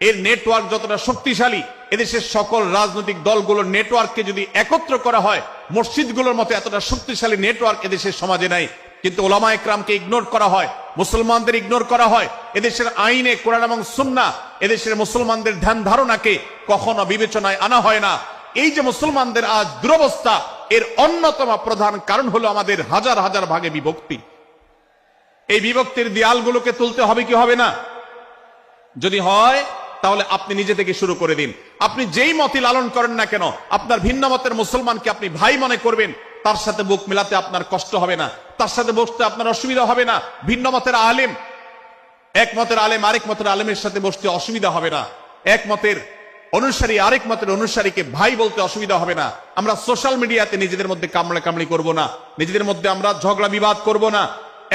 Speaker 2: এর নেটওয়ার্ক যতটা শক্তিশালী, এদেশের সকল রাজনৈতিক দলগুলোর নেটওয়ার্ককে যদি একত্র করা হয়, মসজিদগুলোর মতো এতটা শক্তিশালী নেটওয়ার্ক এদেশের সমাজে নাই। কিন্তু ওলামা একরামকে ইগনোর করা হয়, মুসলমানদের ইগনোর করা হয়। এদেশের আইনে কোরআন এবং সুন্নাহ এদেশের মুসলমানদের ধ্যান ধারণাকে কখনো বিবেচনায় আনা হয় না। এই যে মুসলমানদের আজ দুরবস্থা, এর অন্যতম প্রধান কারণ হলো আমাদের হাজার হাজার ভাগে বিভক্তি। এই বিভক্তির দেয়ালগুলোকে তুলতে হবে কি হবে না? যদি হয় তাহলে আপনি নিজে থেকে শুরু করে দিন। আপনি যেই মতই লালন করেন না কেন, আপনার ভিন্ন মতের মুসলমানকে আপনি ভাই মনে করবেন, তার সাথে বুক মেলাতে আপনার কষ্ট হবে না, তার সাথে বসতে আপনার অসুবিধা হবে না। ভিন্ন মতের আলেম, এক মতের আলেম আরেক মতের আলেমের সাথে বসতে অসুবিধা হবে না। এক মতের অনুসারী আরেক মতের অনুসারীকে ভাই বলতে অসুবিধা হবে না। আমরা সোশ্যাল মিডিয়াতে নিজেদের মধ্যে কামড়াকামড়ি করব না, নিজেদের মধ্যে আমরা ঝগড়া বিবাদ করব না।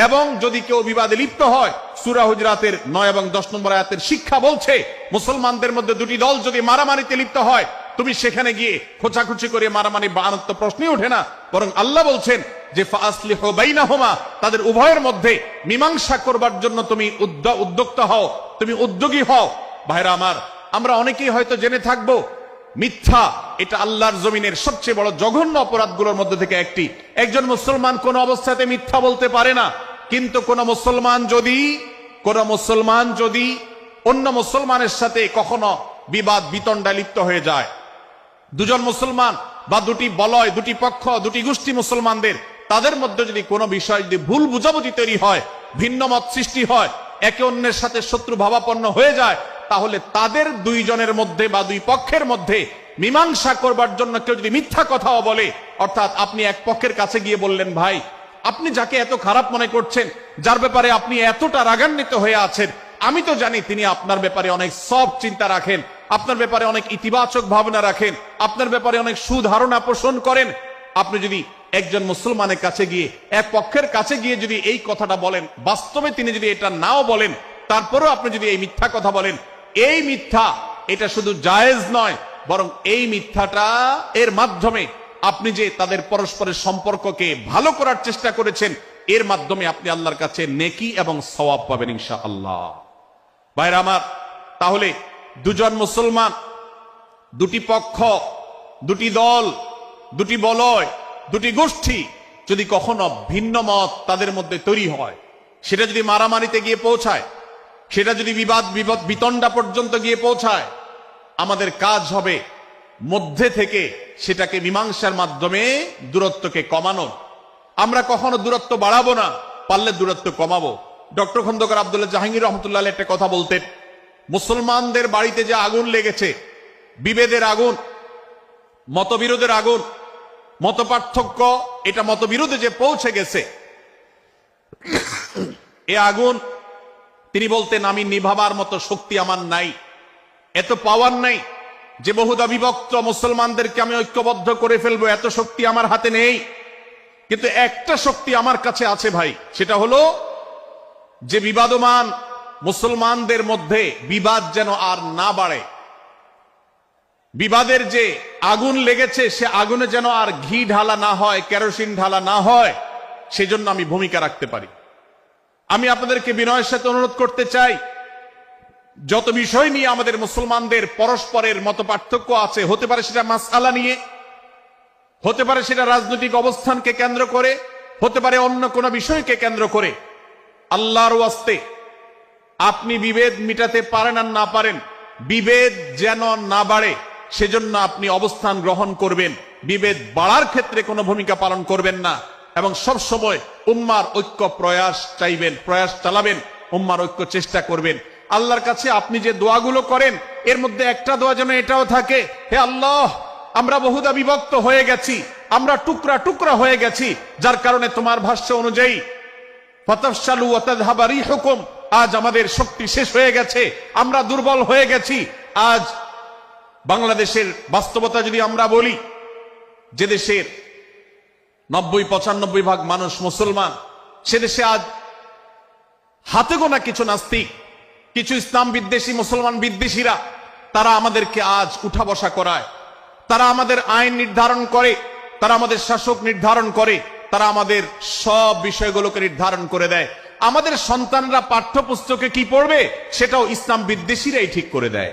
Speaker 2: এবং যদি কেউ বিবাদে লিপ্ত হয়, সূরা হুজরাতের 9 এবং 10 নম্বর আয়াতের শিক্ষা বলছে মুসলমানদের মধ্যে দুটি দল যদি মারামারিতে লিপ্ত হয়, তুমি সেখানে গিয়ে খোঁচাখুচি করে মারামারি বানানোর তো প্রশ্নই ওঠে না। বরং আল্লাহ বলছেন যে ফাসলিহু বাইনাহুমা, তাদের উভয়ের মধ্যে মীমাংসা করবার জন্য তুমি উদ্যোক্তা হও, তুমি উদ্যোগী হও। ভাইরা আমার, আমরা অনেকেই হয়তো জেনে থাকবো মিথ্যা এটা আল্লাহর জমিনের সবচেয়ে বড় জঘন্য অপরাধগুলোর মধ্যে থেকে একটি। একজন মুসলমান কোন অবস্থাতে মিথ্যা বলতে পারে না, কিন্তু কোন মুসলমান যদি অন্য মুসলমানের সাথে কখনো বিবাদ বিতণ্ডায় লিপ্ত হয়ে যায়, দুজন মুসলমান বা দুটি বলয়, দুটি পক্ষ, দুটি গোষ্ঠী মুসলমানদের, তাদের মধ্যে যদি কোনো বিষয় যদি ভুল বুঝাবুঝি তৈরি হয়, ভিন্ন মত সৃষ্টি হয়, একে অন্যের সাথে শত্রু ভাবাপন্ন হয়ে যায়, তাহলে তাদের দুইজনের মধ্যে বা দুই পক্ষের মধ্যে মীমাংসা করবার জন্য কেউ যদি মিথ্যা কথাও বলে, অর্থাৎ আপনি এক পক্ষের কাছে গিয়ে বললেন, ভাই আপনি যাকে এত খারাপ মনে করছেন, যার ব্যাপারে আপনি এতটা রাগান্বিত হয়ে আছেন, আমি তো জানি তিনি আপনার ব্যাপারে অনেক সব চিন্তা রাখেন, আপনার ব্যাপারে অনেক ইতিবাচক ভাবনা রাখেন, আপনার ব্যাপারে অনেক সুধারণা পোষণ করেন। আপনি যদি একজন মুসলমানের কাছে গিয়ে, এক পক্ষের কাছে গিয়ে যদি এই কথাটা বলেন, বাস্তবে তিনি যদি এটা নাও বলেন, তারপরেও আপনি যদি এই মিথ্যা কথা বলেন, এই মিথ্যা এটা শুধু জায়েজ নয়, বরং এই মিথ্যাটা এর মাধ্যমে আপনি যে তাদের পরস্পরের সম্পর্ককে ভালো করার চেষ্টা করেছেন, এর মাধ্যমে আপনি আল্লাহর কাছে নেকি এবং সওয়াব পাবেন ইনশাআল্লাহ। ভাইরা আমার, তাহলে দুজন মুসলমান, দুটি পক্ষ, দুটি দল, দুটি বলয়, দুটি গোষ্ঠী যদি কখনো ভিন্ন মত তাদের মধ্যে তৈরি হয়, সেটা যদি মারামারিতে গিয়ে পৌঁছায়, সেটা যদি বিবাদ বিতণ্ডা পর্যন্ত গিয়ে পৌঁছায়, আমাদের কাজ হবে মধ্যে থেকে সেটাকে মীমাংসার মাধ্যমে দূরত্বকে কমানো। আমরা কখনো দূরত্ব বাড়াবো না, পারলে দূরত্ব কমাবো। ডক্টর খন্দকার আব্দুল্লাহ জাহাঙ্গীর রহমতুল্লাহ একটা কথা বলতেন, মুসলমানদের বাড়িতে যে আগুন লেগেছে, বিভেদের আগুন, মতবিরোধের আগুন, মত পার্থক্য, এটা মতবিরোধে যে পৌঁছে গেছে, এ আগুন তিনি বলতেন, আমি নিভাবার মতো শক্তি আমার নাই, এত পাওয়ার নাই যে বহুদা বিভক্ত মুসলমানদেরকে আমি ঐক্যবদ্ধ করে ফেলবো, এত শক্তি আমার হাতে নেই। কিন্তু একটা শক্তি আমার কাছে আছে ভাই, সেটা হলো যে বিবাদমান মুসলমানদের মধ্যে বিবাদ যেন আর না বাড়ে, বিবাদের যে আগুন লেগেছে সে আগুনে যেন আর ঘি ঢালা না হয়, কেরোসিন ঢালা না হয়, সেজন্য আমি ভূমিকা রাখতে পারি। আমি আপনাদেরকে বিনয়ের সাথে অনুরোধ করতে চাই, যত বিষয় নিয়ে আমাদের মুসলমানদের পরস্পরের মত পার্থক্য আছে, হতে পারে সেটা মাসআলা নিয়ে, হতে পারে সেটা রাজনৈতিক অবস্থানকে কেন্দ্র করে, হতে পারে অন্য কোনো বিষয়কে কেন্দ্র করে, আল্লাহর ওয়াস্তে আপনি বিভেদ মিটাতে পারেন আর না পারেন, বিভেদ যেন না বাড়ে সেজন্য আপনি অবস্থান গ্রহণ করবেন, বিভেদ বাড়ার ক্ষেত্রে কোনো ভূমিকা পালন করবেন না, এবং সব সময় উম্মার ঐক্য প্রয়াস চাইবেন, প্রয়াস চালাবেন, উম্মার ঐক্য চেষ্টা করবেন। আল্লাহর কাছে আপনি যে দোয়াগুলো করেন, এর মধ্যে একটা দোয়া যেন এটাও থাকে, হে আল্লাহ, আমরা বহুদা বিভক্ত হয়ে গেছি, আমরা টুকরা টুকরা হয়ে গেছি, যার কারণে তোমার ভাষ্য অনুযায়ী ফাতাফশালু ওয়া তাযহাবা রিহুকুম, আজ আমাদের শক্তি শেষ হয়ে গেছে, আমরা দুর্বল হয়ে গেছি। আজ বাংলাদেশের বাস্তবতা যদি আমরা বলি, যে দেশের 90-95 ভাগ মানুষ মুসলমান, সে দেশে আজ হাতে গোনা কিছু নাস্তিক, কিছু ইসলাম বিদ্বেষী, মুসলমান বিদ্বেষীরা, তারা আমাদেরকে আজ উঠা বসা করায়, তারা আমাদের আইন নির্ধারণ করে, তারা আমাদের শাসক নির্ধারণ করে, তারা আমাদের সব বিষয়গুলোকে নির্ধারণ করে দেয়। আমাদের সন্তানরা পাঠ্যপুস্তকে কি পড়বে সেটাও ইসলাম বিদ্বেষীরাই ঠিক করে দেয়।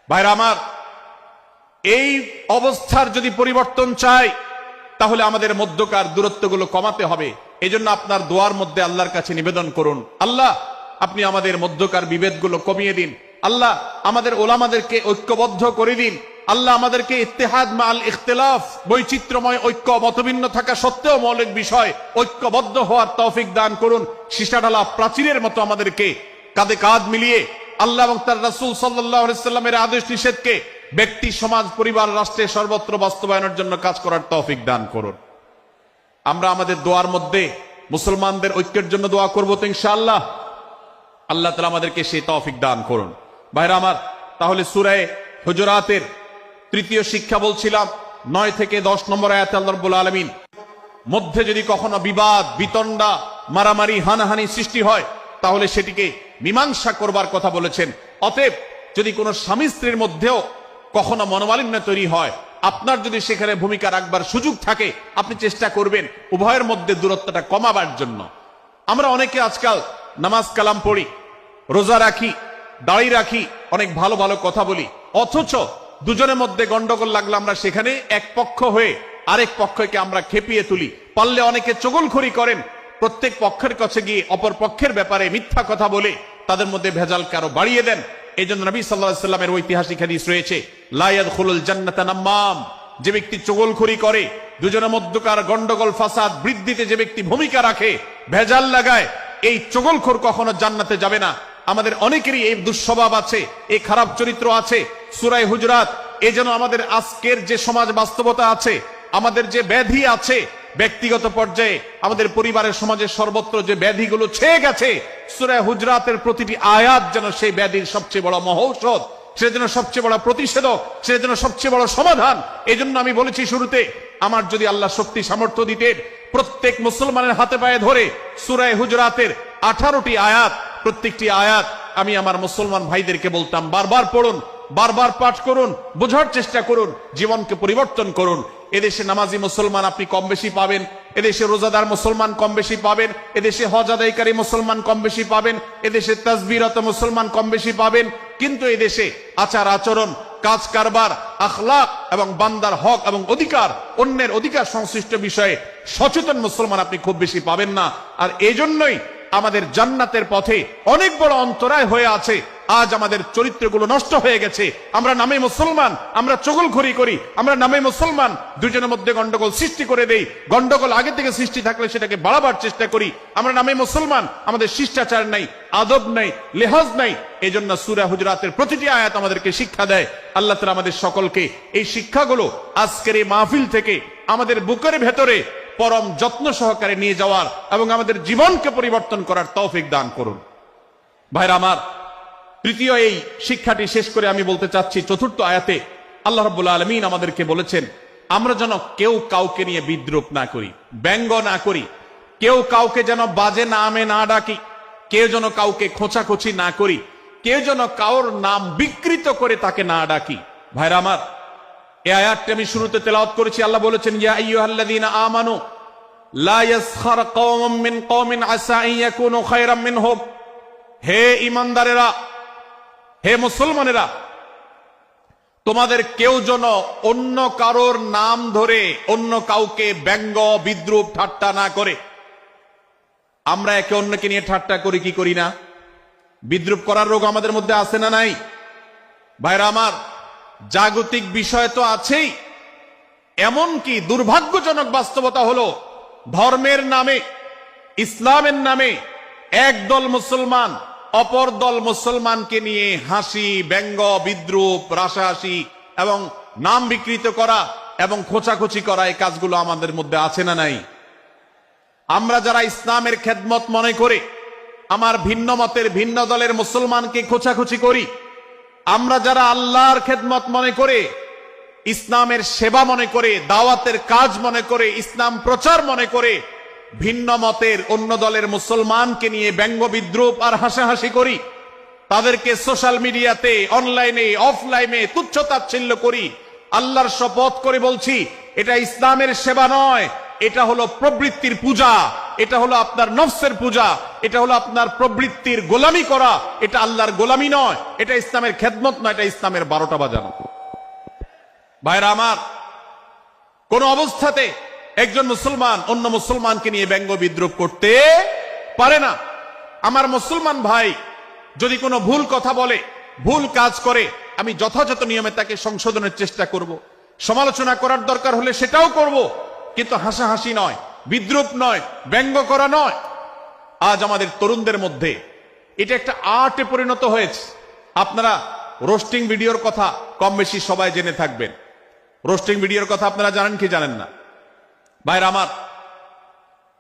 Speaker 2: ভাইরা আমার, এই অবস্থার যদি পরিবর্তন চাই, তাহলে আমাদের মধ্যকার দূরত্বগুলো কমাতে হবে। এজন্য আপনার দোয়ার মধ্যে আল্লাহর কাছে নিবেদন করুন, আল্লাহ আপনি আমাদের মধ্যকার বিভেদগুলো কমিয়ে দিন, আল্লাহ আমাদের ওলামাদেরকে ঐক্যবদ্ধ করে দিন, আল্লাহ আমাদেরকে ইত্তেহাদ মাল ইখতিলাফ, বৈচিত্র্যময় ঐক্য, মতভিন্ন থাকা সত্ত্বেও মৌলিক বিষয় ঐক্যবদ্ধ হওয়ার তৌফিক দান করুন। সীসাঢালা প্রাচীরের মতো আমাদেরকে কাঁধে কাঁধ মিলিয়ে আল্লাহ এবং তার রাসূল সাল্লাল্লাহু আলাইহি সাল্লামের আদেশ নিষেধকে ব্যক্তি, সমাজ, পরিবার, রাষ্ট্রে সর্বত্র বাস্তবায়নের জন্য কাজ করার তৌফিক দান করুন। আমরা আমাদের দোয়ার মধ্যে মুসলমানদের ঐক্যের জন্য দোয়া করব তো ইনশাআল্লাহ। আল্লাহ তাআলা আমাদেরকে সেই তৌফিক দান করুন। ভাইরা আমার, তাহলে সূরা হুজুরাতের তৃতীয় শিক্ষা বলছিলাম 9 থেকে 10 নম্বর আয়াতে আল্লাহ রাব্বুল আলামিন মধ্যে যদি কখনো বিবাদ বিতণ্ডা মারামারি হানাহানি সৃষ্টি হয় তাহলে সেটিকে মীমাংসা করবার কথা বলেছেন। অতএব যদি কোনো স্বামী স্ত্রীর মধ্যেও কখনো মনোমালিন্য তৈরি হয়, আপনার যদি সেখানে ভূমিকা রাখবার সুযোগ থাকে, আপনি চেষ্টা করবেন উভয়ের মধ্যে দূরত্বটা কমাবার জন্য। আমরা অনেকে আজকাল নামাজ কালাম পড়ি, রোজা রাখি, দাড়ি রাখি, অনেক ভালো ভালো কথা বলি, অথচ দুজনের মধ্যে গন্ডগোল লাগলে আমরা সেখানে এক পক্ষ হয়ে আরেক পক্ষকে আমরা খেপিয়ে তুলি। পারলে অনেকে চগলখড়ি করেন, প্রত্যেক পক্ষের কাছে গিয়ে অপর পক্ষের ব্যাপারে মিথ্যা কথা বলে তাদের মধ্যে ভেজালকে আরো বাড়িয়ে দেন। এই জন্য নবী সাল্লাল্লাহু আলাইহি ওয়াসাল্লামের ঐতিহাসিক হাদিস রয়েছে, লা ইয়াদখুলুল জান্নাতা নাম্মাম, যে ব্যক্তি চগলখড়ি করে, দুজনের মধ্যকার গন্ডগোল ফাসাদ বৃদ্ধিতে যে ব্যক্তি ভূমিকা রাখে, ভেজাল লাগায়, এই চগলখোর কখনো জান্নাতে যাবে না। আমাদের অনেকেরই এই দুঃস্বভাব আছে, এই খারাপ চরিত্র আছে। সূরা হুজুরাত, এই জন্য আমাদের আজকের যে সমাজ বাস্তবতা আছে, আমাদের যে ব্যাধি আছে, ব্যক্তিগত পর্যায়ে আমাদের পরিবারের সমাজের সর্বত্র যে ব্যাধিগুলো ছেয়ে গেছে, সূরা হুজুরাতের প্রতিটি আয়াত যেন সেই ব্যাধির সবচেয়ে বড় মহৌষধ, সেজন্য সবচেয়ে বড় প্রতিষেধক, সেজন্য সবচেয়ে বড় সমাধান। এই জন্য আমি বলেছি শুরুতে, আমার যদি আল্লাহ শক্তি সামর্থ্য দিতেন, প্রত্যেক মুসলমানের হাতে পায়ে ধরে সূরা হুজুরাতের 18টি আয়াত, প্রত্যেকটি আয়াত আমি আমার মুসলমান ভাইদেরকে বলতাম, বারবার পড়ুন, বারবার পাঠ করুন, বোঝার চেষ্টা করুন, জীবনকে পরিবর্তন করুন। এদেশে নামাজি মুসলমান আপনি কম বেশি পাবেন, এদেশে রোজাদার মুসলমান কম বেশি পাবেন, এদেশে হজ আদায়কারী মুসলমান কম বেশি পাবেন, এদেশে তাসবিহরত মুসলমান কম বেশি পাবেন, কিন্তু এদেশে আচার আচরণ, কাজ কারবার, আখলাক এবং বান্দার হক এবং অধিকার, অন্যের অধিকার সংশ্লিষ্ট বিষয়ে সচেতন মুসলমান আপনি খুব বেশি পাবেন না। আর এই জন্যই আমাদের জান্নাতের পথে অনেক বড় অন্তরায় হয়ে আছে। আজ আমাদের চরিত্রগুলো নষ্ট হয়ে গেছে। আমরা নামে মুসলমান, আমরা চগলখড়ি করি, আমরা নামে মুসলমান, দুজনের মধ্যে গন্ডগোল সৃষ্টি করে দেই। গন্ডগোল আগে থেকে সৃষ্টি থাকলে সেটাকে বাড়াবার চেষ্টা করি। আমরা নামে মুসলমান, আমাদের শিষ্টাচার নাই, আদব নাই, লেহাজ নাই। এই জন্য সূরা হুজুরাতের প্রতিটি আয়াত আমাদেরকে শিক্ষা দেয়। আল্লাহ তাআলা আমাদের সকলকে এই শিক্ষাগুলো আজকের এই মাহফিল থেকে আমাদের বুকের ভেতরে পরম যত্ন সহকারে নিয়ে যাওয়ার এবং আমাদের জীবনকে পরিবর্তন করার তৌফিক দান করুন। ভাইরা আমার, তৃতীয় এই শিক্ষাটি শেষ করে আমি বলতে চাচ্ছি, চতুর্থ আয়াতে আল্লাহ রাব্বুল আলামিন আমাদেরকে বলেছেন, আমরা যেন কেউ কাউকে নিয়ে বিদ্রূপ না করি, ব্যঙ্গ না করি, কেউ কাউকে যেন বাজে নামে না ডাকি, কেউ যেন কাউকে খোঁচাখুচি না করি, কেউ যেন কারোর নাম বিকৃত করে তাকে না ডাকি। ভাইরা আমার, এই আয়াতটি আমি শুরুতে তেলাওয়াত করেছি। আল্লাহ বলেছেন, ইয়া আইয়ুহাল্লাযীনা আমানু লা ইয়াসখার কওমুম মিন কওমিন আসা আন ইয়াকুনু খায়রাম মিনহুম। হে ঈমানদারেরা, হে মুসলমানেরা, তোমাদের কেউ যেন অন্য কারোর নাম ধরে অন্য কাউকে ব্যঙ্গ বিদ্রূপ ঠাট্টা না করে। আমরা একে অন্যকে নিয়ে ঠাট্টা করি কি করি না? বিদ্রূপ করার রোগ আমাদের মধ্যে আছে না নাই? ভাইরা আমার, জাগতিক বিষয় তো আছেই, এমনকি দুর্ভাগ্যজনক বাস্তবতা হলো ধর্মের নামে, ইসলামের নামে একদল মুসলমান অপর দল মুসলমানকে নিয়ে হাসি, ব্যঙ্গ, বিদ্রূপ, রাশাহাসি এবং নাম বিকৃত করা এবং খোঁচাখুচি করা, এই কাজগুলো আমাদের মধ্যে আছে না নাই? আমরা যারা ইসলামের খেদমত মনে করে আমার ভিন্ন মতের ভিন্ন দলের মুসলমানকে খোঁচাখুচি করি, আমরা যারা আল্লাহর খেদমত মনে করে, ইসলামের সেবা মনে করে, দাওয়াতের কাজ মনে করে, ইসলাম প্রচার মনে করে ভিন্ন মতের অন্য দলের মুসলমানকে নিয়ে ব্যঙ্গ বিদ্রূপ আর হাসাহাসি করি, তাদেরকে সোশ্যাল মিডিয়াতে, অনলাইনে, অফলাইনে তুচ্ছ তাচ্ছিল্য করি, আল্লাহর শপথ করে বলছি, এটা ইসলামের সেবা নয়, এটা হলো প্রবৃত্তির পূজা, এটা হলো আপনার নফসের পূজা, এটা হলো আপনার প্রবৃত্তির গোলামি করা, এটা আল্লাহর গোলামি নয়, এটা ইসলামের খেদমত নয়, এটা ইসলামের 12টা বাজানো। ভাইরা আমার, কোন অবস্থাতে একজন মুসলমান অন্য মুসলমানকে নিয়ে ব্যঙ্গ বিদ্রূপ করতে পারে না। আমার মুসলমান ভাই যদি কোনো ভুল কথা বলে, ভুল কাজ করে, আমি যথাযথ নিয়মে তাকে সংশোধনের চেষ্টা করব, সমালোচনা করার দরকার হলে সেটাও করব, কিন্তু হাসাহাসি নয়, বিদ্রূপ নয়, ব্যঙ্গ করা নয়। আজ আমাদের তরুণদের মধ্যে এটা একটা আর্টে পরিণত হয়েছে। আপনারা রোস্টিং ভিডিওর কথা কম বেশি সবাই জেনে থাকবেন। রোস্টিং ভিডিওর কথা আপনারা জানেন কি জানেন না? ভাইরা আমার,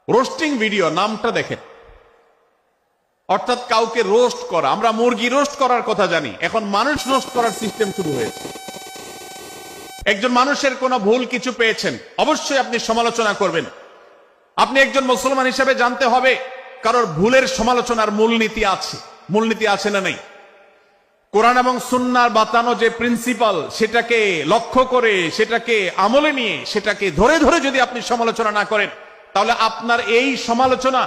Speaker 2: রোস্টিং ভিডিও নামটা দেখেন, অর্থাৎ কাউকে রোস্ট করা। আমরা মুরগি রোস্ট করার কথা জানি, এখন মানুষ রোস্ট করার সিস্টেম শুরু হয়েছে। একজন মানুষের কোনো ভুল কিছু পেয়েছেন, অবশ্যই আপনি সমালোচনা করবেন। আপনি একজন মুসলমান হিসেবে জানতে হবে কারোর ভুলের সমালোচনার মূলনীতি আছে, মূলনীতি আছে না নেই? কোরআন এবং সুন্নাহর বাতানো যে প্রিন্সিপাল, সেটাকে লক্ষ্য করে, সেটাকে আমলে নিয়ে, সেটাকে ধরে ধরে যদি আপনি সমালোচনা না করেন, তাহলে আপনার এই সমালোচনা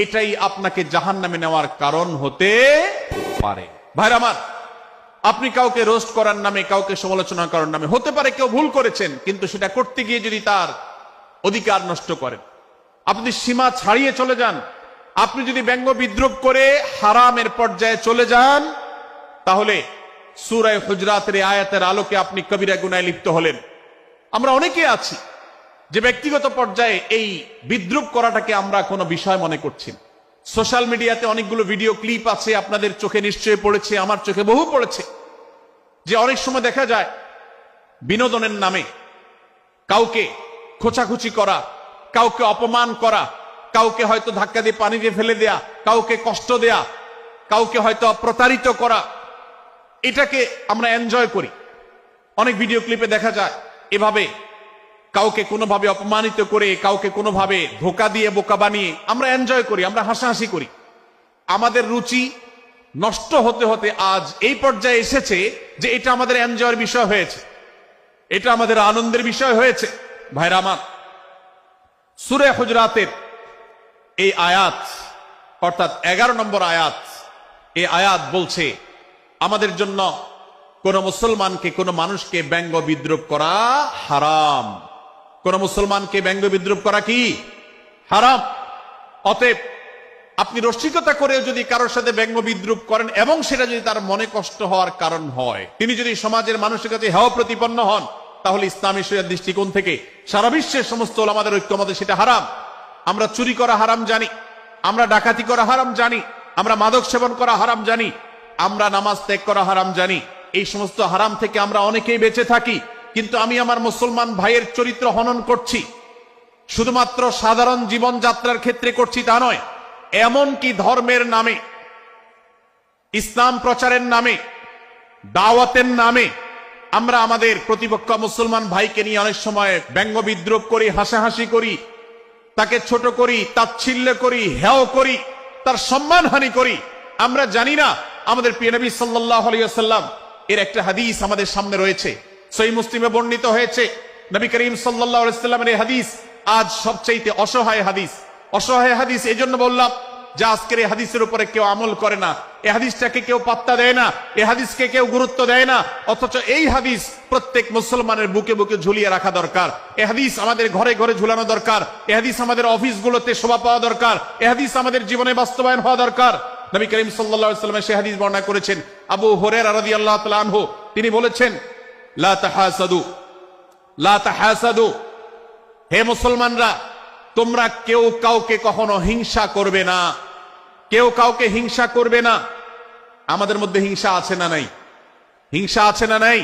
Speaker 2: এটাই আপনাকে জাহান্নামে নেওয়ার কারণ হতে পারে। ভাইরা আমার, আপনি কাউকে রোস্ট করার নামে, কাউকে সমালোচনা করার নামে, হতে পারে কেউ ভুল করেছেন, কিন্তু সেটা করতে গিয়ে যদি তার অধিকার নষ্ট করেন, আপনি সীমা ছাড়িয়ে চলে যান, আপনি যদি ব্যঙ্গ বিদ্রুপ করে হারামের পর্যায়ে চলে যান, তাহলে সূরা হুজরাতের এই আয়াতের আলোকে আপনি কবিরা গুনাহে লিপ্ত হলেন। আমরা অনেকে আছি যে ব্যক্তিগত পর্যায়ে এই বিদ্রুপ করাটাকে আমরা কোনো বিষয় মনে করছি না। সোশ্যাল মিডিয়াতে অনেকগুলো ভিডিও ক্লিপ আছে, আপনাদের চোখে নিশ্চয়ই পড়েছে, আমার চোখে বহু পড়েছে, যে অনেক সময় দেখা যায় বিনোদনের নামে কাউকে খোঁচাখুচি করা, কাউকে অপমান করা, কাউকে হয়তো ধাক্কা দিয়ে পানিতে ফেলে দেয়া, কাউকে কষ্ট দেয়া, কাউকে হয়তো প্রতারিত করা, এটাকে আমরা এনজয় করি। অনেক ভিডিও ক্লিপে দেখা যায় এভাবে কাউকে কোনোভাবে অপমানিত করে, কাউকে কোনোভাবে ধোকা দিয়ে বোকা বানিয়ে আমরা এনজয় করি, আমরা হাসাহাসি করি। আমাদের রুচি নষ্ট হতে হতে আজ এই পর্যায়ে এসেছে যে এটা আমাদের এনজয়ের বিষয় হয়েছে, এটা আমাদের আনন্দের বিষয় হয়েছে। ভাইরা আমার, সূরা হুজরাতের এই আয়াত, অর্থাৎ 11 নম্বর আয়াত, এই আয়াত বলছে আমাদের জন্য কোন মুসলমানকে, কোন মানুষকে ব্যঙ্গ বিদ্রুপ করা হারাম। কোন মুসলমানকে ব্যঙ্গ বিদ্রুপ করা কি হারাম। অতএব আপনি রসিকতা করে যদি কারোর সাথে ব্যঙ্গ বিদ্রুপ করেন এবং সেটা যদি তার মনে কষ্ট হওয়ার কারণ হয়, তিনি যদি সমাজের মানুষের কাছে হেয় প্রতিপন্ন হন, তাহলে ইসলামী শরিয়ার দৃষ্টিকোণ থেকে সারা বিশ্বের সমস্ত ওলামাদের ঐক্যমতে সেটা হারাম। আমরা চুরি করা হারাম জানি, আমরা ডাকাতি করা হারাম জানি, আমরা মাদক সেবন করা হারাম জানি, আমরা নামাজ ত্যাগ করা হারাম জানি। এই সমস্ত হারাম থেকে আমরা অনেকেই বেঁচে থাকি, কিন্তু আমি আমার মুসলমান ভাইয়ের চরিত্র হনন করছি, শুধুমাত্র সাধারণ জীবনযাত্রার ক্ষেত্রে করছি তা নয়, এমনকি ধর্মের নামে, ইসলাম প্রচারের নামে, দাওয়াতের নামে আমরা আমাদের প্রতিপক্ষ মুসলমান ভাইকে নিয়ে অনেক সময় ব্যঙ্গ বিদ্রুপ করি, হাসাহাসি করি, তাকে ছোট করি, তাচ্ছিল্য করি, হেয় করি, তার সম্মানহানি করি। আমরা জানি না আমাদের প্রিয় নবী সাল্লাল্লাহু আলাইহি ওয়াসাল্লাম এর একটা হাদিস আমাদের সামনে রয়েছে, সহিহ মুসলিমে বর্ণিত হয়েছে। নবী করিম সাল্লাল্লাহু আলাইহি ওয়াসাল্লামের এই হাদিস আজ সবচেয়ে অসহায় হাদিস। অসহায় হাদিস এই জন্য বললাম যে আজকের এই হাদিসের উপরে কেউ আমল করে না, এই হাদিসটাকে কেউ পাত্তা দেয় না, এই হাদিসকে কেউ গুরুত্ব দেয় না, অথচ এই হাদিস প্রত্যেক মুসলমানের বুকে বুকে ঝুলিয়ে রাখা দরকার। এই হাদিস আমাদের ঘরে ঘরে ঝুলানো দরকার, এই হাদিস আমাদের অফিসগুলোতে শোভা পাওয়া দরকার, এই হাদিস আমাদের জীবনে বাস্তবায়ন হওয়া দরকার। নবী করিম সাল্লাল্লাহু আলাইহি ওয়াসাল্লাম সেই হাদিস বর্ণনা করেছেন। আবু হুরায়রা রাদিয়াল্লাহু তাআলা আনহু তিনি বলেছেন, লা তাহাসাদু, লা তাহাসাদু, হে মুসলমানরা, তোমরা কেউ কাউকে কখনো হিংসা করবে না, কেউ কাউকে হিংসা করবে না। আমাদের মধ্যে হিংসা আছে না নাই? হিংসা আছে না নাই?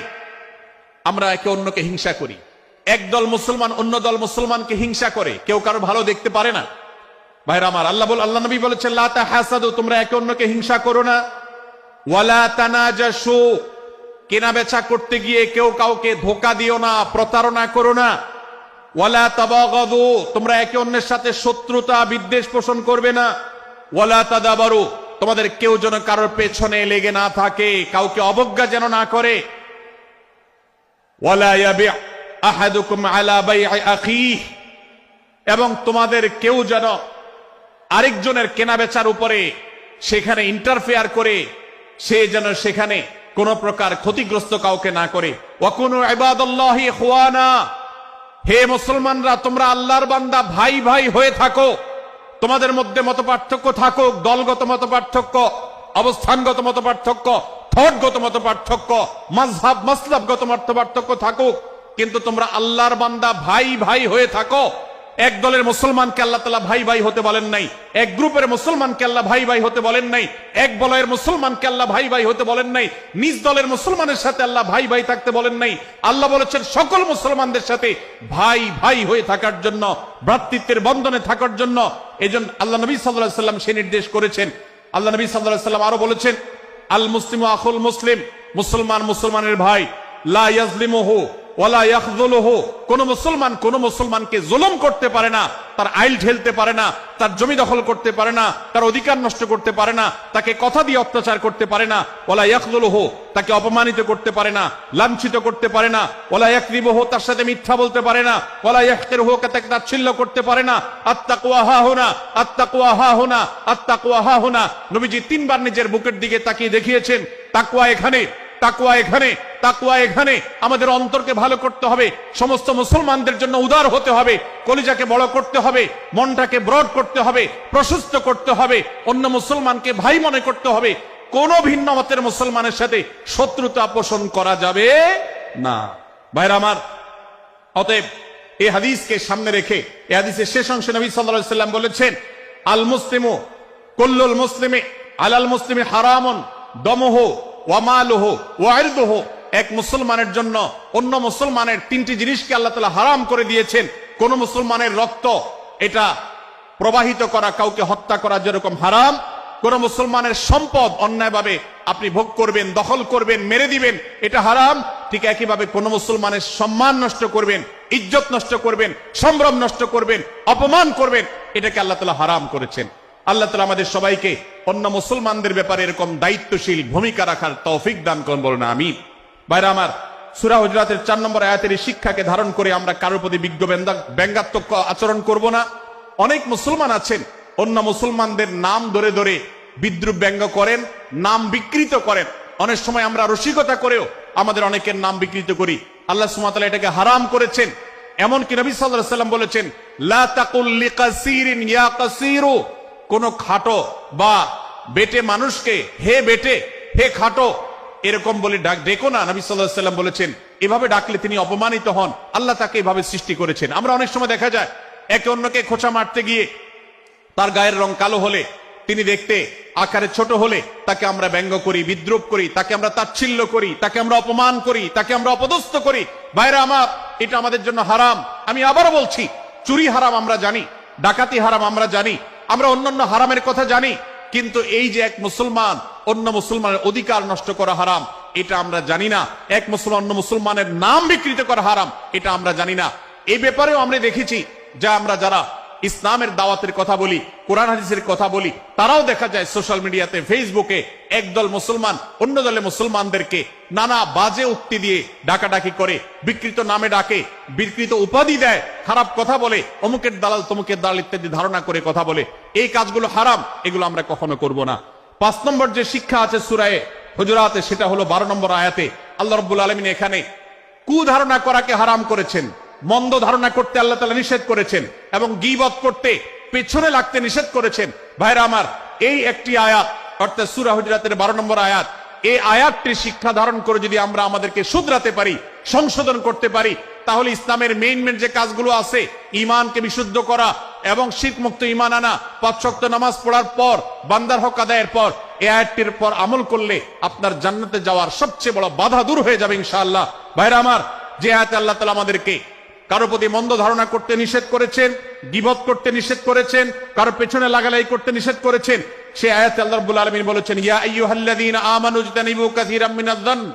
Speaker 2: আমরা একে অন্যকে হিংসা করি। একদল মুসলমান অন্য দল মুসলমানকে হিংসা করে, কেউ কারো ভালো দেখতে পারে না। ভাইরা আমার, আল্লাহ নবী বলেছেন, লা তাহাসাদু, তোমরা একে অন্যকে হিংসা করো না। ওয়ালা তানাজাসু, কেনা বেচা করতে গিয়ে কেউ কাউকে ধোকা দিও না, প্রতারণা করো না। ওয়ালা তাবাগাদু, তোমরা একে অন্যের সাথে শত্রুতা বিদ্বেষ পোষণ করবে না। ওয়ালা তাদাবারু, তোমাদের কেউ যেন কারোর পেছনে লেগে না থাকে, কাউকে অবজ্ঞা যেন না করে। ওয়ালা ইয়াবি আহাদুকুম আলা বাই'i আখিহি, এবং তোমাদের কেউ যেন আরেকজনের কেনা বেচার উপরে সেখানে ইন্টারফেয়ার করে সে যেন সেখানে কোন প্রকার ক্ষতিগ্রস্ত কাউকে না করে। ওয়াকুনু ইবাদাল্লাহি ইখওয়ানা, হে মুসলমানরা, তোমরা আল্লাহর বান্দা, ভাই ভাই হয়ে থাকো। তোমাদের মধ্যে মত পার্থক্য থাকুক, দলগত মত পার্থক্য, অবস্থানগত মত পার্থক্য, থটগত মত পার্থক্য, মাযহাব মাসলাবগত মত পার্থক্য থাকুক, কিন্তু তোমরা আল্লাহর বান্দা, ভাই ভাই হয়ে থাকো। এক দলের মুসলমানকে আল্লাহ তাআলা ভাই ভাই হতে বলেন নাই, এক গ্রুপের মুসলমানকে আল্লাহ ভাই ভাই হতে বলেন নাই, এক বলয়ের মুসলমানকে আল্লাহ ভাই ভাই হতে বলেন নাই, নিজ দলের মুসলমানের সাথে আল্লাহ ভাই ভাই থাকতে বলেন নাই। আল্লাহ বলেছেন সকল মুসলমানদের সাথে ভাই ভাই হয়ে থাকার জন্য, ভ্রাতৃত্বের বন্ধনে থাকার জন্য। এজন্য আল্লাহ নবী সাল্লাল্লাহু আলাইহি ওয়াসাল্লাম সে নির্দেশ করেছেন। আল্লাহ নবী সাল্লাল্লাহু আলাইহি ওয়াসাল্লাম আরো বলেছেন, আল মুসলিমু আখুল মুসলিম, মুসলমান মুসলমানের ভাই, লা ইয়াজলিমুহু, ওয়ালা ইয়াখযুলুহু, কোন মুসলমান কোন মুসলমানকে জুলুম করতে পারে না, তার আইল ঠেলতে পারে না, তার জমি দখল করতে পারে না, তার অধিকার নষ্ট করতে পারে না, তাকে কথা দিয়ে অত্যাচার করতে পারে না। ওয়ালা ইয়াখযুলুহু, তাকে অপমানিত করতে পারে না, লাঞ্ছিত করতে পারে না। ওয়ালা ইয়াকযিবুহু, তার সাথে মিথ্যা বলতে পারে না। ওয়ালা ইয়াহকিরুহু, তাকে তাচ্ছিল্য করতে পারে না। আত্তাকওয়া হাহুনা, আত্তাকওয়া হাহুনা, আত্তাকওয়া হাহুনা। নবীজি তিনবার নিজের বুকের দিকে তাকিয়ে দেখিয়েছেন, তাকওয়া এখানে, তাকওয়া এখানে, তাকওয়া এখানে। আমাদের অন্তরকে ভালো করতে হবে, সমস্ত মুসলমানদের জন্য উদার হতে হবে, কলিজাকে বড় করতে হবে, মনটাকে ব্রড করতে হবে, প্রশস্ত করতে হবে, অন্য মুসলমানকে ভাই মনে করতে হবে। কোন ভিন্ন মতের মুসলমানের সাথে শত্রুতা পোষণ করা যাবে না। ভাইরা আমার, অতএব এই হাদিসকে সামনে রেখে এই হাদিসের শেষ অংশে নবী সাল্লাল্লাহু আলাইহি ওয়াসাল্লাম বলেছেন, আল মুসলিমু কুল্লুল মুসলিমি আলাল মুসলিমি হারামুন দমুহু ওয়া মালুহু ওয়া ইরদুহু। এক মুসলমানের জন্য অন্য মুসলমানের তিনটি জিনিসকে আল্লাহ তাআলা হারাম করে দিয়েছেন। কোন মুসলমানের রক্ত এটা প্রবাহিত করা, কাউকে হত্যা করা যেরকম হারাম, কোন মুসলমানের সম্পদ অন্যায়ভাবে আপনি ভোগ করবেন, দখল করবেন, মেরে দিবেন, এটা হারাম। ঠিক একইভাবে কোন মুসলমানের সম্মান নষ্ট করবেন, ইজ্জত নষ্ট করবেন, সম্ভ্রম নষ্ট করবেন, অপমান করবেন, এটাকে আল্লাহ তাআলা হারাম করেছেন। আল্লাহ তাআলা আমাদের সবাইকে অন্য মুসলমানদের ব্যাপারে এরকম দায়িত্বশীল ভূমিকা রাখার তৌফিক দান করুন, বলুন আমিন। ভাইরা আমার, সূরা হুজুরাতের 4 নম্বর আয়াতের এই শিক্ষাকে ধারণ করে আমরা কারোর প্রতি ব্যঙ্গাত্মক আচরণ করব না। অনেক মুসলমান আছেন অন্য মুসলমানদের নাম ধরে ধরে বিদ্রুপ ব্যঙ্গ করেন, নাম বিকৃত করেন। অনেক সময় আমরা রসিকতা করেও আমাদের অনেকের নাম বিকৃত করি। আল্লাহ সুবহানাহু ওয়া তাআলা এটাকে হারাম করেছেন। এমনকি নবী সাল্লাল্লাহু আলাইহি ওয়াসাল্লাম বলেছেন, লা তাকুল লিকাসিরিন ইয়া কাসিরু, কোন খাটো বা বেটে মানুষকে হে বেটে, হে খাটো এরকম বলে ডেকো না। নবী সাল্লাল্লাহু আলাইহি ওয়াসাল্লাম বলেছেন, এভাবে ডাকলে তিনি অপমানিত হন। আল্লাহ তাকে এভাবে সৃষ্টি করেছেন। আমরা অনেক সময় দেখা যায় একে অন্যকে খোঁচা মারতে গিয়ে তার গায়ের রং কালো হলে, তিনি দেখতে আকারে ছোট হলে তাকে আমরা ব্যঙ্গ করি, বিদ্রুপ করি, তাকে আমরা তাচ্ছিল্য করি, তাকে আমরা অপমান করি, তাকে আমরা অপদস্থ করি। ভাইরা আমার, এটা আমাদের জন্য হারাম। আমি আবারও বলছি, চুরি হারাম আমরা জানি, ডাকাতি হারাম আমরা জানি, আমরা অন্যান্য হারামের কথা জানি, কিন্তু এই যে এক মুসলমান অন্য মুসলমানের অধিকার নষ্ট করা হারাম, এটা আমরা জানি না। এক মুসলমান অন্য মুসলমানের নাম বিকৃত করা হারাম, এটা আমরা জানি না। এই ব্যাপারেও আমরা দেখেছি যা আমরা যারা ইসলামের দাওয়াতের কথা বলি, কোরআন হাদিসের কথা বলি, তারাও দেখা যায় সোশ্যাল মিডিয়াতে, ফেসবুকে একদল মুসলমান অন্য দলে মুসলমানদেরকে নানা বাজে উক্তি দিয়ে ডাকাডাকি করে, বিকৃত নামে ডাকে, বিকৃত উপাধি দেয়, খারাপ কথা বলে, অমুকের দালাল তমুকের দালাল ইত্যাদি ধারণা করে কথা বলে। এই কাজগুলো হারাম, এগুলো আমরা কখনো করব না। 5 নম্বর যে শিক্ষা আছে সূরা হুজুরাতে, সেটা হলো 12 নম্বর আয়াতে আল্লাহ রাব্বুল আলামিন এখানে কুধারণা করাকে হারাম করেছেন, মন্দ ধারণা করতে আল্লাহ তাআলা নিষেধ করেছেন, এবং গীবত করতে, পেছনে লাগতে নিষেধ করেছেন। ভাইরা আমার, এই একটি আয়াত অর্থাৎ সূরা হুজুরাতের 12 নম্বর আয়াত, এই আয়াতটির শিক্ষা ধারণ করে যদি আমরা আমাদেরকে শুধরাতে পারি, সংশোধন করতে পারি, তাহলে ইসলামের মেইন যে কাজগুলো আছে, ঈমানকে বিশুদ্ধ করা এবং শিরক মুক্ত ঈমান আনা, 5 ওয়াক্ত নামাজ পড়ার পর, বান্দার হক আদায়ের পর, এই আয়াতটির পর আমল করলে আপনার জান্নাতে যাওয়ার সবচেয়ে বড় বাধা দূর হয়ে যাবে ইনশাআল্লাহ। ভাইরা আমার, যে আয়াতে আল্লাহ তাআলা আমাদেরকে কারো প্রতি মন্দ ধারণা করতে নিষেধ করেছেন, গীবত করতে নিষেধ করেছেন, কারো পেছনে লাগালাই করতে নিষেধ করেছেন, সেই আয়াতে আল্লাহ রাব্বুল আলামিন বলেছেন, ইয়া আইয়ুহাল্লাযীনা আমানু ইজতানিবু কাসীরাম মিনায-যন্ন,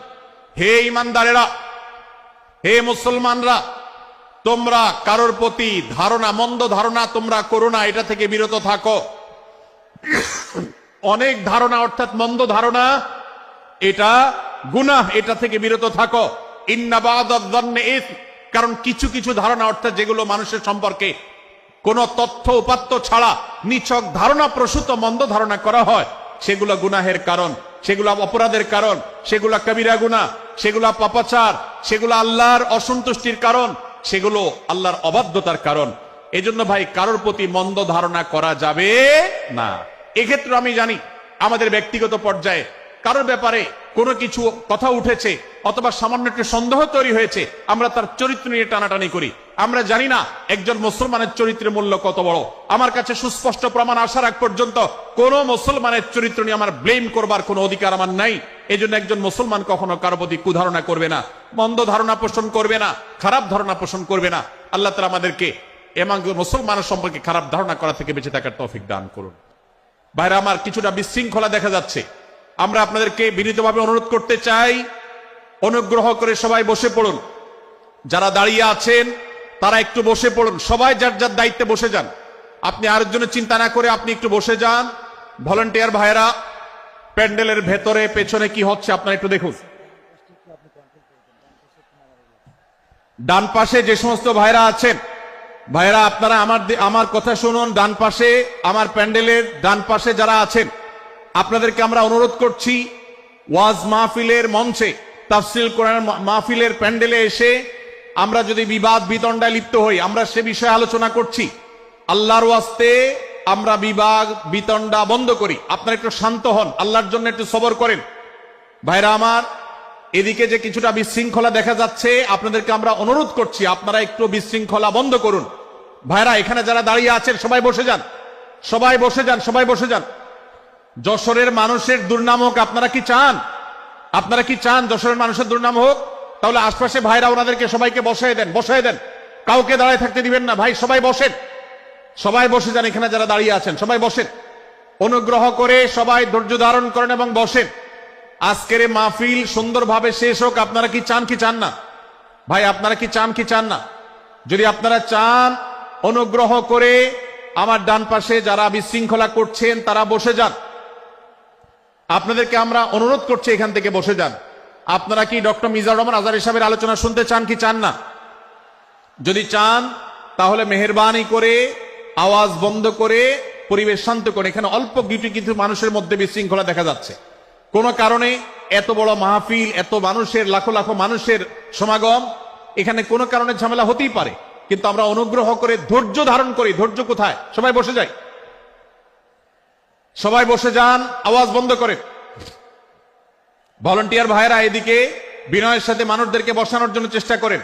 Speaker 2: হে ঈমানদারেরা, হে মুসলমানরা, তোমরা কারোর প্রতি ধারণা, মন্দ ধারণা তোমরা করো না, এটা থেকে বিরত থাকো। অনেক ধারণা অর্থাৎ মন্দ ধারণা, এটা গুনাহ, এটা থেকে বিরত থাকো। ইন্না বা'দায-যন্নি ইসম, কারণ কিছু কিছু ধারণা অর্থাৎ যেগুলো মানুষের সম্পর্কে কোন তথ্য উপাত্ত ছাড়া নিছক ধারণা প্রসূত মন্দ ধারণা করা হয়, সেগুলো গুনাহের কারণ, সেগুলো অপরাধের কারণ, সেগুলো কবিরা গুনাহ, সেগুলো পাপাচার, সেগুলো আল্লাহর অসন্তুষ্টির কারণ, সেগুলো আল্লাহর অবাধ্যতার কারণ। এজন্য ভাই, কারোর প্রতি মন্দ ধারণা করা যাবে না। এক্ষেত্রে আমি জানি আমাদের ব্যক্তিগত পর্যায়ে কারোর ব্যাপারে কোনো কিছু কথা উঠেছে অথবা সামান্য একটু সন্দেহ তৈরি হয়েছে, আমরা তার চরিত্র নিয়ে টানাটানি করি। আমরা জানি না একজন মুসলমানের চরিত্রের মূল্য কত বড়। আমার কাছে সুস্পষ্ট প্রমাণ আসার আগ পর্যন্ত কোন মুসলমানের চরিত্র নিয়ে আমার ব্লেম করবার কোনো অধিকার আমার নাই। এই জন্য একজন মুসলমান কখনো কারো প্রতি কুধারণা করবে না, মন্দ ধারণা পোষণ করবে না, খারাপ ধারণা পোষণ করবে না। আল্লাহ তাআলা আমাদেরকে এমন মুসলমানের সম্পর্কে খারাপ ধারণা করা থেকে বেঁচে থাকার তৌফিক দান করুন। ভাইরা আমার, কিছুটা বিশৃঙ্খলা দেখা যাচ্ছে। আমরা আপনাদেরকে বিনীতভাবে অনুরোধ করতে চাই, অনুগ্রহ করে সবাই বসে পড়ুন। যারা দাঁড়িয়ে আছেন তারা একটু বসে পড়ুন, সবাই যার যার দায়িত্বে বসে যান। আপনি আরেকজনের চিন্তা না করে আপনি একটু বসে যান। ভলান্টিয়ার ভাইরা প্যান্ডেলের ভেতরে পেছনে কি হচ্ছে আপনারা একটু দেখুন। ডান পাশে যে সমস্ত ভাইরা আছেন, ভাইরা আপনারা আমার কথা শুনুন। ডান পাশে আমার প্যান্ডেলের ডান পাশে যারা আছেন, আপনাদেরকে আমরা অনুরোধ করছি, ওয়াজ মাহফিলের মঞ্চে, তাফসীর কোরআন মাহফিলের প্যান্ডেলে এসে আমরা যদি বিবাদ বিতণ্ডায় লিপ্ত হই, আমরা সে বিষয়ে আলোচনা করছি, আল্লাহর ওয়াস্তে আমরা বিবাদ বিতণ্ডা বন্ধ করি। আপনারা একটু শান্ত হন, আল্লাহর জন্য একটু সবর করেন। ভাইরা আমার, এদিকে যে কিছুটা বিশৃঙ্খলা দেখা যাচ্ছে, আপনাদেরকে আমরা অনুরোধ করছি আপনারা একটু বিশৃঙ্খলা বন্ধ করুন। ভাইরা এখানে যারা দাঁড়িয়ে আছেন সবাই বসে যান, সবাই বসে যান, সবাই বসে যান। যশোরের মানুষের দুর্নাম হোক, আপনারা কি চান? আপনারা কি চান যশোরের মানুষের দুর্নাম হোক? তাহলে আশপাশে ভাইরা ওনাদেরকে সবাইকে বসায় দেন, বসায় দেন, কাউকে দাঁড়ায় থাকতে দিবেন না। ভাই সবাই বসেন, সবাই বসে যান। এখানে যারা দাঁড়িয়ে আছেন সবাই বসেন, অনুগ্রহ করে সবাই ধৈর্য ধারণ করেন এবং বসেন। আজকের এই মাহফিল সুন্দরভাবে শেষ হোক। আপনারা কি চান কি চান না? ভাই আপনারা কি চান কি চান না? যদি আপনারা চান, অনুগ্রহ করে আমার ডান পাশে যারা বিশৃঙ্খলা করছেন তারা বসে যান। আপনাদেরকে আমরা অনুরোধ করছি এখান থেকে বসে যান। আপনারা কি ডক্টর মিজানুর রহমান আজহারী সাহেবের আলোচনা শুনতে চান কি চান না? যদি চান তাহলে মেহেরবানি করে আওয়াজ বন্ধ করে পরিবেশ শান্ত করে। এখানে অল্প কিছু মানুষের মধ্যে বিশৃঙ্খলা দেখা যাচ্ছে। কোন কারণে এত বড় মাহফিল, এত মানুষের, লাখো লাখো মানুষের সমাগম, এখানে কোনো কারণে ঝামেলা হতেই পারে, কিন্তু আমরা অনুগ্রহ করে ধৈর্য ধারণ করি। ধৈর্য কোথায়? সবাই বসে যাই, সবাই বসে যান, আওয়াজ বন্ধ করে। ভলান্টিয়ার ভাইরা এদিকে বিনয়ের সাথে মানুষদেরকে বসানোর জন্য চেষ্টা করেন।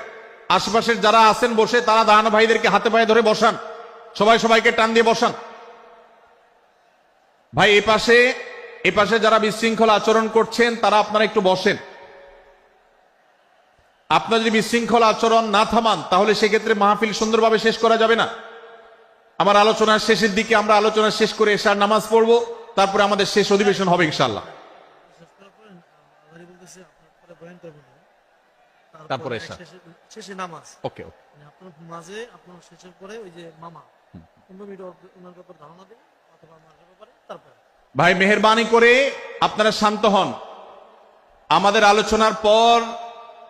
Speaker 2: আশেপাশের যারা আছেন বসে, তারা দাঁড়ানো ভাইদেরকে হাতে পায়ে ধরে বসান, সবাই সবাইকে টান দিয়ে বসান। ভাই এপাশে যারা বিশৃঙ্খলা আচরণ করছেন তারা আপনারা একটু বসেন। আপনারা যদি বিশৃঙ্খলা আচরণ না থামান তাহলে সেক্ষেত্রে মাহফিল সুন্দরভাবে শেষ করা যাবে না। আমার আলোচনার শেষের দিকে আমরা আলোচনা শেষ করে এশার নামাজ পড়বো, তারপরে আমাদের শেষ অধিবেশন হবে ইনশাআল্লাহ। তারপরে
Speaker 3: শেষে নামাজ।
Speaker 2: ওকে,
Speaker 3: আপনার মাঝে আপনার শেষের পরে ওই যে মামা 15 মিনিট ওনার ব্যাপারে ধারণা দেন অথবা আমার ব্যাপারে। তারপরে
Speaker 2: ভাই মেহেরবানি করে আপনারা শান্ত হন। আমাদের আলোচনার পর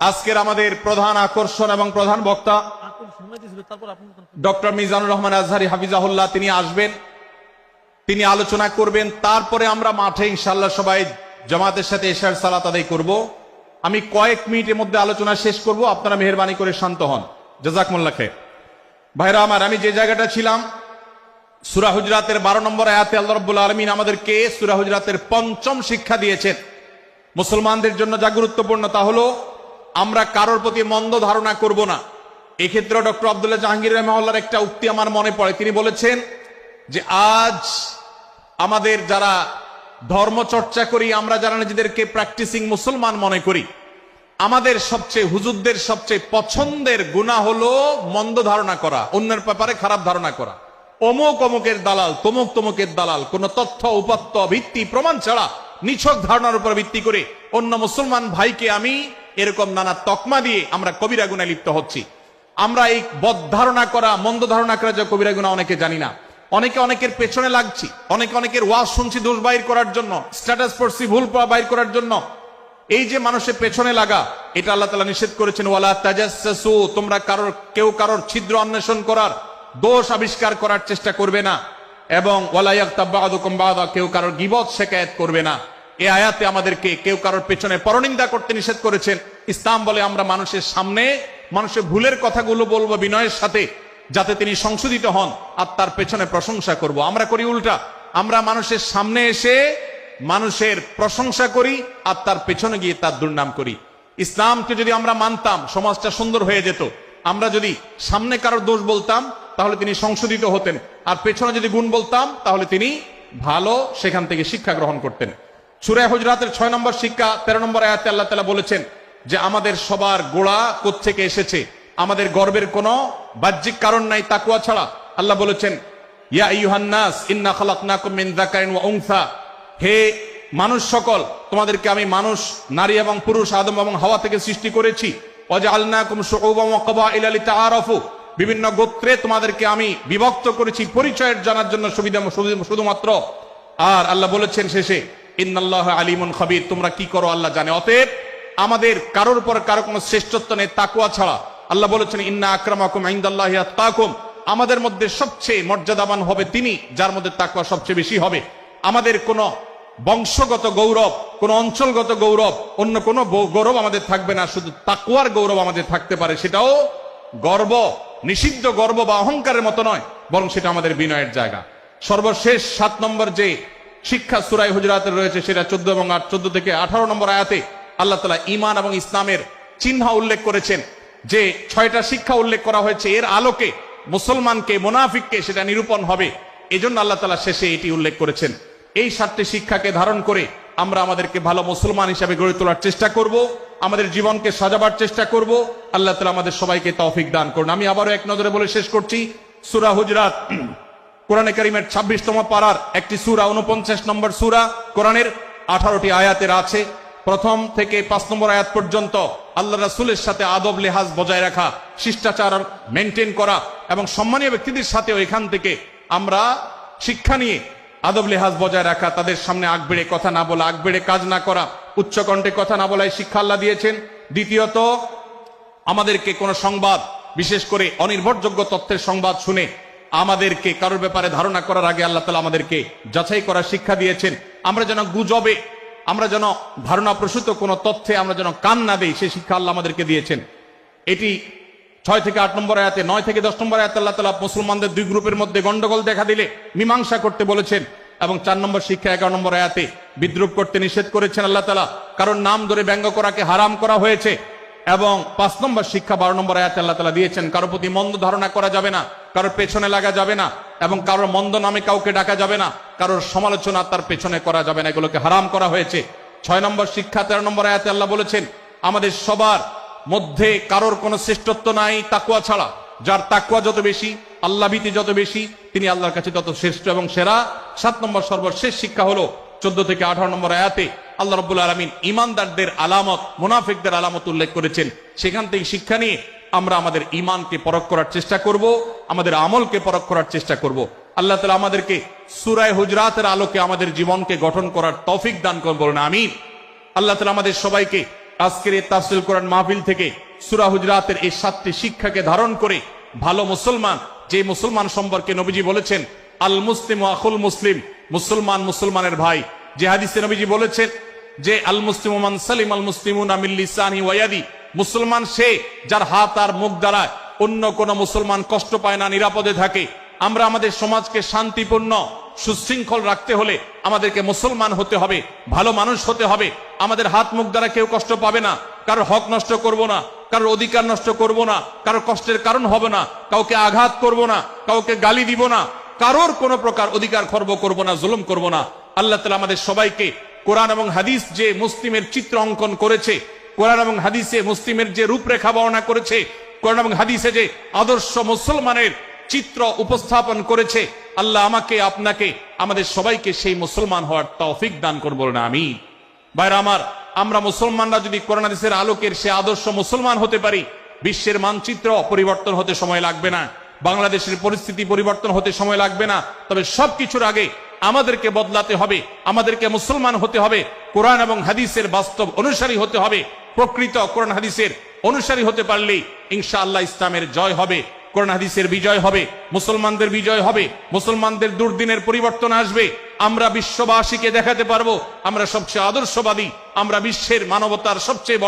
Speaker 2: আজকের আমাদের প্রধান আকর্ষণ এবং প্রধান বক্তা ডক্টর মিজানুর রহমান আজহারী হাফিজাহুল্লাহ তিনি আসবেন, তিনি আলোচনা করবেন। তারপরে আমরা মাঠে ইনশাআল্লাহ সবাই জামাতের সাথে এশার সালাত আদায় করব। আমি কয়েক মিনিটের মধ্যে আলোচনা শেষ করব, আপনারা মেহেরবানি করে শান্ত হন। জাযাকুমুল্লাহ খাইর। ভাইরা আমার, আমি যে জায়গাটা ছিলাম, সূরা হুজরাতের 12 নম্বর আয়াতে আল্লাহ রাব্বুল আলামিন আমাদেরকে সূরা হুজরাতের 5ম শিক্ষা দিয়েছেন। মুসলমানদের জন্য যা গুরুত্বপূর্ণ তা হলো আমরা কারোর প্রতি মন্দ ধারণা করব না। এক্ষেত্রে ডক্টর আব্দুল্লাহ জাহাঙ্গীর রাহিমাহুল্লাহর একটা উক্তি আমার মনে পড়ে। তিনি বলেছেন যে আজ আমাদের যারা ধর্ম চর্চা করি, আমরা যারা নিজেদেরকে প্র্যাকটিসিং মুসলমান মনে করি, আমাদের সবচেয়ে, হুজুরদের সবচেয়ে পছন্দের গুনাহ হলো মন্দ ধারণা করা, অন্যের ব্যাপারে খারাপ ধারণা করা। অমুক অমুকের দালাল, তমুক তমুকের দালাল, কোন তথ্য উপাত্ত ভিত্তি প্রমাণ ছাড়া নিছক ধারণার উপর ভিত্তি করে অন্য মুসলমান ভাইকে আমি এরকম নানা তকমা দিয়ে আমরা কবিরা গুনাহে লিপ্ত হচ্ছি। আমরা এই বদ ধারণা করা, মন্দ ধারণা করা যে কবিরা গুনাহ অনেকে জানি না। অনেকে অনেকের পেছনে লাগছি, অনেকে অনেকের ওয়াজ শুনছি দোষ বাইর করার জন্য, স্ট্যাটাস পড়ছি ভুল বাইর করার জন্য। এই যে মানুষের পেছনে লাগা, এটা আল্লাহ তাআলা নিষেধ করেছেন, ওয়ালা তাজাসসু, তোমরা কেউ কারোর ছিদ্র অন্বেষণ করার, দোষ আবিষ্কার করার চেষ্টা করবে না, এবং ওয়ালা ইয়াগতাব বা'দুকুম বা'দা, কেউ কারোর গীবত শিকায়াত করবে না। এই আয়াতে আমাদেরকে কেউ কারোর পেছনে পরনিন্দা করতে নিষেধ করেছেন। ইসলাম বলে আমরা মানুষের সামনে মানুষের ভুলের কথাগুলো বলবো বিনয়ের সাথে, যাতে তিনি সংশোধিত হন, আর তার পেছনে প্রশংসা করব। আমরা করি উল্টা, আমরা মানুষের সামনে এসে মানুষের প্রশংসা করি আর তার পেছনে গিয়ে তার দুর্নাম করি। ইসলামকে যদি আমরা মানতাম সমাজটা সুন্দর হয়ে যেত। আমরা যদি সামনে কারোর দোষ বলতাম তাহলে তিনি সংশোধিত হতেন, আর পেছনে যদি গুণ বলতাম তাহলে তিনি ভালো সেখান থেকে শিক্ষা গ্রহণ করতেন। সূরা হুজরাতের 6 নম্বর শিক্ষা 13 নম্বর আয়াতে আল্লাহ তাআলা বলেছেন যে আমাদের সবার গোড়া কোত্থেকে এসেছে, আমাদের গর্বের কোনো বাহ্যিক কারণ নাই তাকওয়া ছাড়া। আল্লাহ বলেছেন, ইয়া আইয়ুহান নাস ইন্না খালাকনাকুম মিন যাকারিন ওয়া উনসা, হে মানুষ সকল, তোমাদেরকে আমি মানুষ, নারী এবং পুরুষ, আদম এবং হাওয়া থেকে সৃষ্টি করেছি। ওয়াজআলনাকুম শুউবান ওয়া ক্বাবাইলা লিতাআরাফু, বিভিন্ন গোত্রে তোমাদেরকে আমি বিভক্ত করেছি পরিচয়ের জানার জন্য শুধুমাত্র। আর আল্লাহ বলেছেন শেষে, ইন্নাল্লাহা আলিমুন খাবীর, তোমরা কি করো আল্লাহ জানে। অতএব আমাদের কারোর উপর কারো কোনো শ্রেষ্ঠত্ব নেই তাকওয়া ছাড়া। আল্লাহ বলেছেন, ইন্না আকরামাকুম ইনদাল্লাহি আতকাকুম, আমাদের মধ্যে সবচেয়ে মর্যাদাবান হবে তিনি যার মধ্যে তাকওয়া সবচেয়ে বেশি হবে। আমাদের কোনো বংশগত গৌরব, কোন অঞ্চলগত গৌরব, অন্য কোনো গৌরব আমাদের থাকবে না, শুধু তাকওয়ার গৌরব আমাদের থাকতে পারে। সেটাও গর্ব, নিষিদ্ধ গর্ব বা অহংকারের মতো নয়, বরং সেটা আমাদের বিনয়ের জায়গা। সর্বশেষ 7 নম্বর যে শিক্ষা সূরা হুজুরাতে রয়েছে, সেটা 14 থেকে 18 নম্বর আয়াতে আল্লাহ তাআলা ঈমান এবং ইসলামের চিহ্ন উল্লেখ করেছেন। যে 6টা শিক্ষা উল্লেখ করা হয়েছে, এর আলোকে মুসলমানকে মুনাফিককে সেটা নিরূপণ হবে। এজন্য আল্লাহ তাআলা শেষে এটি উল্লেখ করেছেন। এই 7টি শিক্ষাকে ধারণ করে আমরা আমাদেরকে ভালো মুসলমান হিসেবে গড়ে তোলার চেষ্টা করব, আমাদের জীবনকে সাজাবার চেষ্টা করব। আল্লাহ তাআলা আমাদের সবাইকে তৌফিক দান করুন। আমি আবারও এক নজরে বলে শেষ করছি, সূরা হুজরাত কোরআনে কারীমের 26তম পারার একটি সূরা, 49 নম্বর সূরা, কোরআনের 18টি আয়াতের আছে। 1 থেকে 5 নম্বর আয়াত পর্যন্ত আল্লাহ রাসূলের সাথে আদব লেহাজ বজায় রাখা, শিষ্টাচার মেনটেন করা এবং সম্মানীয় ব্যক্তিদের সাথেও এখান থেকে আমরা শিক্ষা নিয়ে আদব লেহাজ বজায় রাখা, তাদের সামনে আগবেড়ে কথা না বলা, আগবেড়ে কাজ না করা, উচ্চকণ্ঠে কথা না বলা, এই শিক্ষা আল্লাহ দিয়েছেন। দ্বিতীয়ত, আমাদেরকে কোন সংবাদ, বিশেষ করে অনির্ভরযোগ্য তথ্যের সংবাদ শুনে আমাদেরকে কারোর ব্যাপারে ধারণা করার আগে আল্লাহ তাআলা আমাদেরকে যাচাই করার শিক্ষা দিয়েছেন। আমরা যেন গুজবে, আমরা যেন ধারণা প্রসূত কোন তথ্যে আমরা যেন কান না দেই, সেই শিক্ষা আল্লাহ আমাদেরকে দিয়েছেন। এটি 6 থেকে 8 নম্বর আয়াতে, 9 থেকে 10 নম্বর আয়াতে আল্লাহ তাআলা মুসলমানদের 2 গ্রুপের মধ্যে গন্ডগোল দেখা দিলে মীমাংসা করতে বলেছেন। এবং 4 নম্বর শিক্ষা 11 নম্বর আয়াতে বিদ্রুপ করতে নিষেধ করেছেন আল্লাহ তাআলা, কারণ নাম ধরে ব্যঙ্গ করাকে হারাম করা হয়েছে। এবং 5 নম্বর শিক্ষা 12 নম্বর আয়াতে আল্লাহ তাআলা দিয়েছেন, কারোর প্রতি মন্দ ধারণা করা যাবে না, কারোর পেছনে লাগা যাবে না, এবং কারোর মন্দ নামে কাউকে ডাকা যাবে না, কারোর সমালোচনা তার পেছনে করা যাবে না, এগুলোকে হারাম করা হয়েছে। 6 নম্বর শিক্ষা 13 নম্বর আয়াতে আল্লাহ বলেছেন, আমাদের সবার মধ্যে কারোর কোনো শ্রেষ্ঠত্ব নাই তাকওয়া ছাড়া। যার তাকওয়া যত বেশি, আল্লাহ ভীতি যত বেশি, তিনি আল্লাহর কাছে তত শ্রেষ্ঠ এবং সেরা। 7 নম্বর সর্বশেষ শিক্ষা হলো 14 থেকে 18 নম্বর আয়াতে আল্লাহ রাব্বুল আলামিন ঈমানদারদের আলামত, মুনাফিকদের আলামত উল্লেখ করেছেন। সেখান থেকে শিক্ষা নিয়ে আমরা আমাদের ঈমানকে পরখ করার চেষ্টা করব, আমাদের আমলকে পরখ করার চেষ্টা করব। আল্লাহ তাআলা আমাদেরকে সূরা হুজরাতের আলোকে আমাদের জীবনকে গঠন করার তৌফিক দান করুন, বলুন আমিন। আল্লাহ তাআলা আমাদের সবাইকে আজকের এই তাফসীর কোরআন মাহফিল থেকে সূরা হুজরাতের এই 7টি শিক্ষাকে ধারণ করে ভালো মুসলমান, যে মুসলমান সম্পর্কে নবীজি বলেছেন আল মুসলিমু আখুল মুসলিম, মুসলমান মুসলমানের ভাই। যে হাদিসে নবীজি বলেছেন যে আল মুসলিমু মান সালিম আল মুসলিমুনা মিন লিসানি ওয়া ইয়াদি, মুসলমান সে যার হাত আর মুখ দ্বারা অন্য কোন মুসলমান কষ্ট পায় না, নিরাপদে থাকে। আমরা আমাদের সমাজকে শান্তিপূর্ণ সুশৃঙ্খল রাখতে হলে আমাদেরকে মুসলমান হতে হবে, ভালো মানুষ হতে হবে। আমাদের হাত মুখ দ্বারা কেউ কষ্ট পাবে না, কারোর হক নষ্ট করব না, কারোর অধিকার নষ্ট করব না, কারোর কষ্টের কারণ হবে না, কাউকে আঘাত করব না, কাউকে গালি দিব না, কারোর কোন প্রকার অধিকার খর্ব করব না, জুলুম করব না। আল্লাহ তাআলা আমাদের সবাইকে কোরআন এবং হাদিস যে মুসলিমের চিত্র অঙ্কন করেছে, কোরআন এবং হাদিসে মুসলিমের যে রূপরেখা বর্ণনা করেছে, কোরআন এবং হাদিসে যে আদর্শ মুসলমানের চিত্র উপস্থাপন করেছে, আল্লাহ আমাকে, আপনাকে, আমাদের সবাইকে সেই মুসলমান হওয়ার তৌফিক দান করুন, বলুন আমিন। ভাইরা আমার, আমরা মুসলমানরা যদি কোরআন হাদিসের আলোকের সে আদর্শ মুসলমান হতে পারি, বিশ্বের মানচিত্র পরিবর্তন হতে সময় লাগবে না, বাংলাদেশের পরিস্থিতি পরিবর্তন হতে সময় লাগবে না। তবে সবকিছুর আগে আমাদেরকে বদলাতে হবে, আমাদেরকে মুসলমান হতে হবে, কোরআন এবং হাদিসের বাস্তব অনুসারী হতে হবে। প্রকৃত কোরআন হাদিসের অনুসারী হতে পারলেই ইনশাআল্লাহ ইসলামের জয় হবে, কোরআন হাদিসের বিজয় হবে, মুসলমানদের বিজয় হবে, মুসলমানদের দুর্দিনের পরিবর্তন আসবে। আমরা বিশ্ববাসীকে দেখাতে পারবো আমরা সবচেয়ে আদর্শবাদী, আমরা বিশ্বের মানবতার সবচেয়ে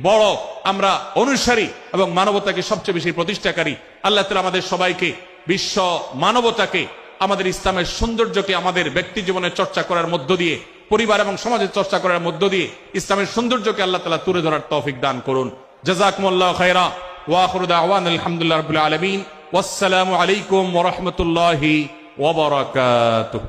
Speaker 2: বড় আমরা অনুসারী এবং মানবতাকে সবচেয়ে বেশি প্রতিষ্ঠাকারী। আল্লাহ তাআলা আমাদের সবাইকে বিশ্ব মানবতাকে, আমাদের ইসলামের সৌন্দর্যকে আমাদের ব্যক্তি জীবনে চর্চা করার মধ্য দিয়ে, পরিবার এবং সমাজের চর্চা করার মধ্য দিয়ে ইসলামের সৌন্দর্যকে আল্লাহ তাআলা তুলে ধরার তৌফিক দান করুন। জাযাকুমুল্লাহু খায়রা ওয়া আখিরু দাওয়ানা আলহামদুলিল্লাহি রাব্বিল আলামিন। ওয়াসসালামু আলাইকুম ওয়া রাহমাতুল্লাহি ওয়া বারাকাতুহু।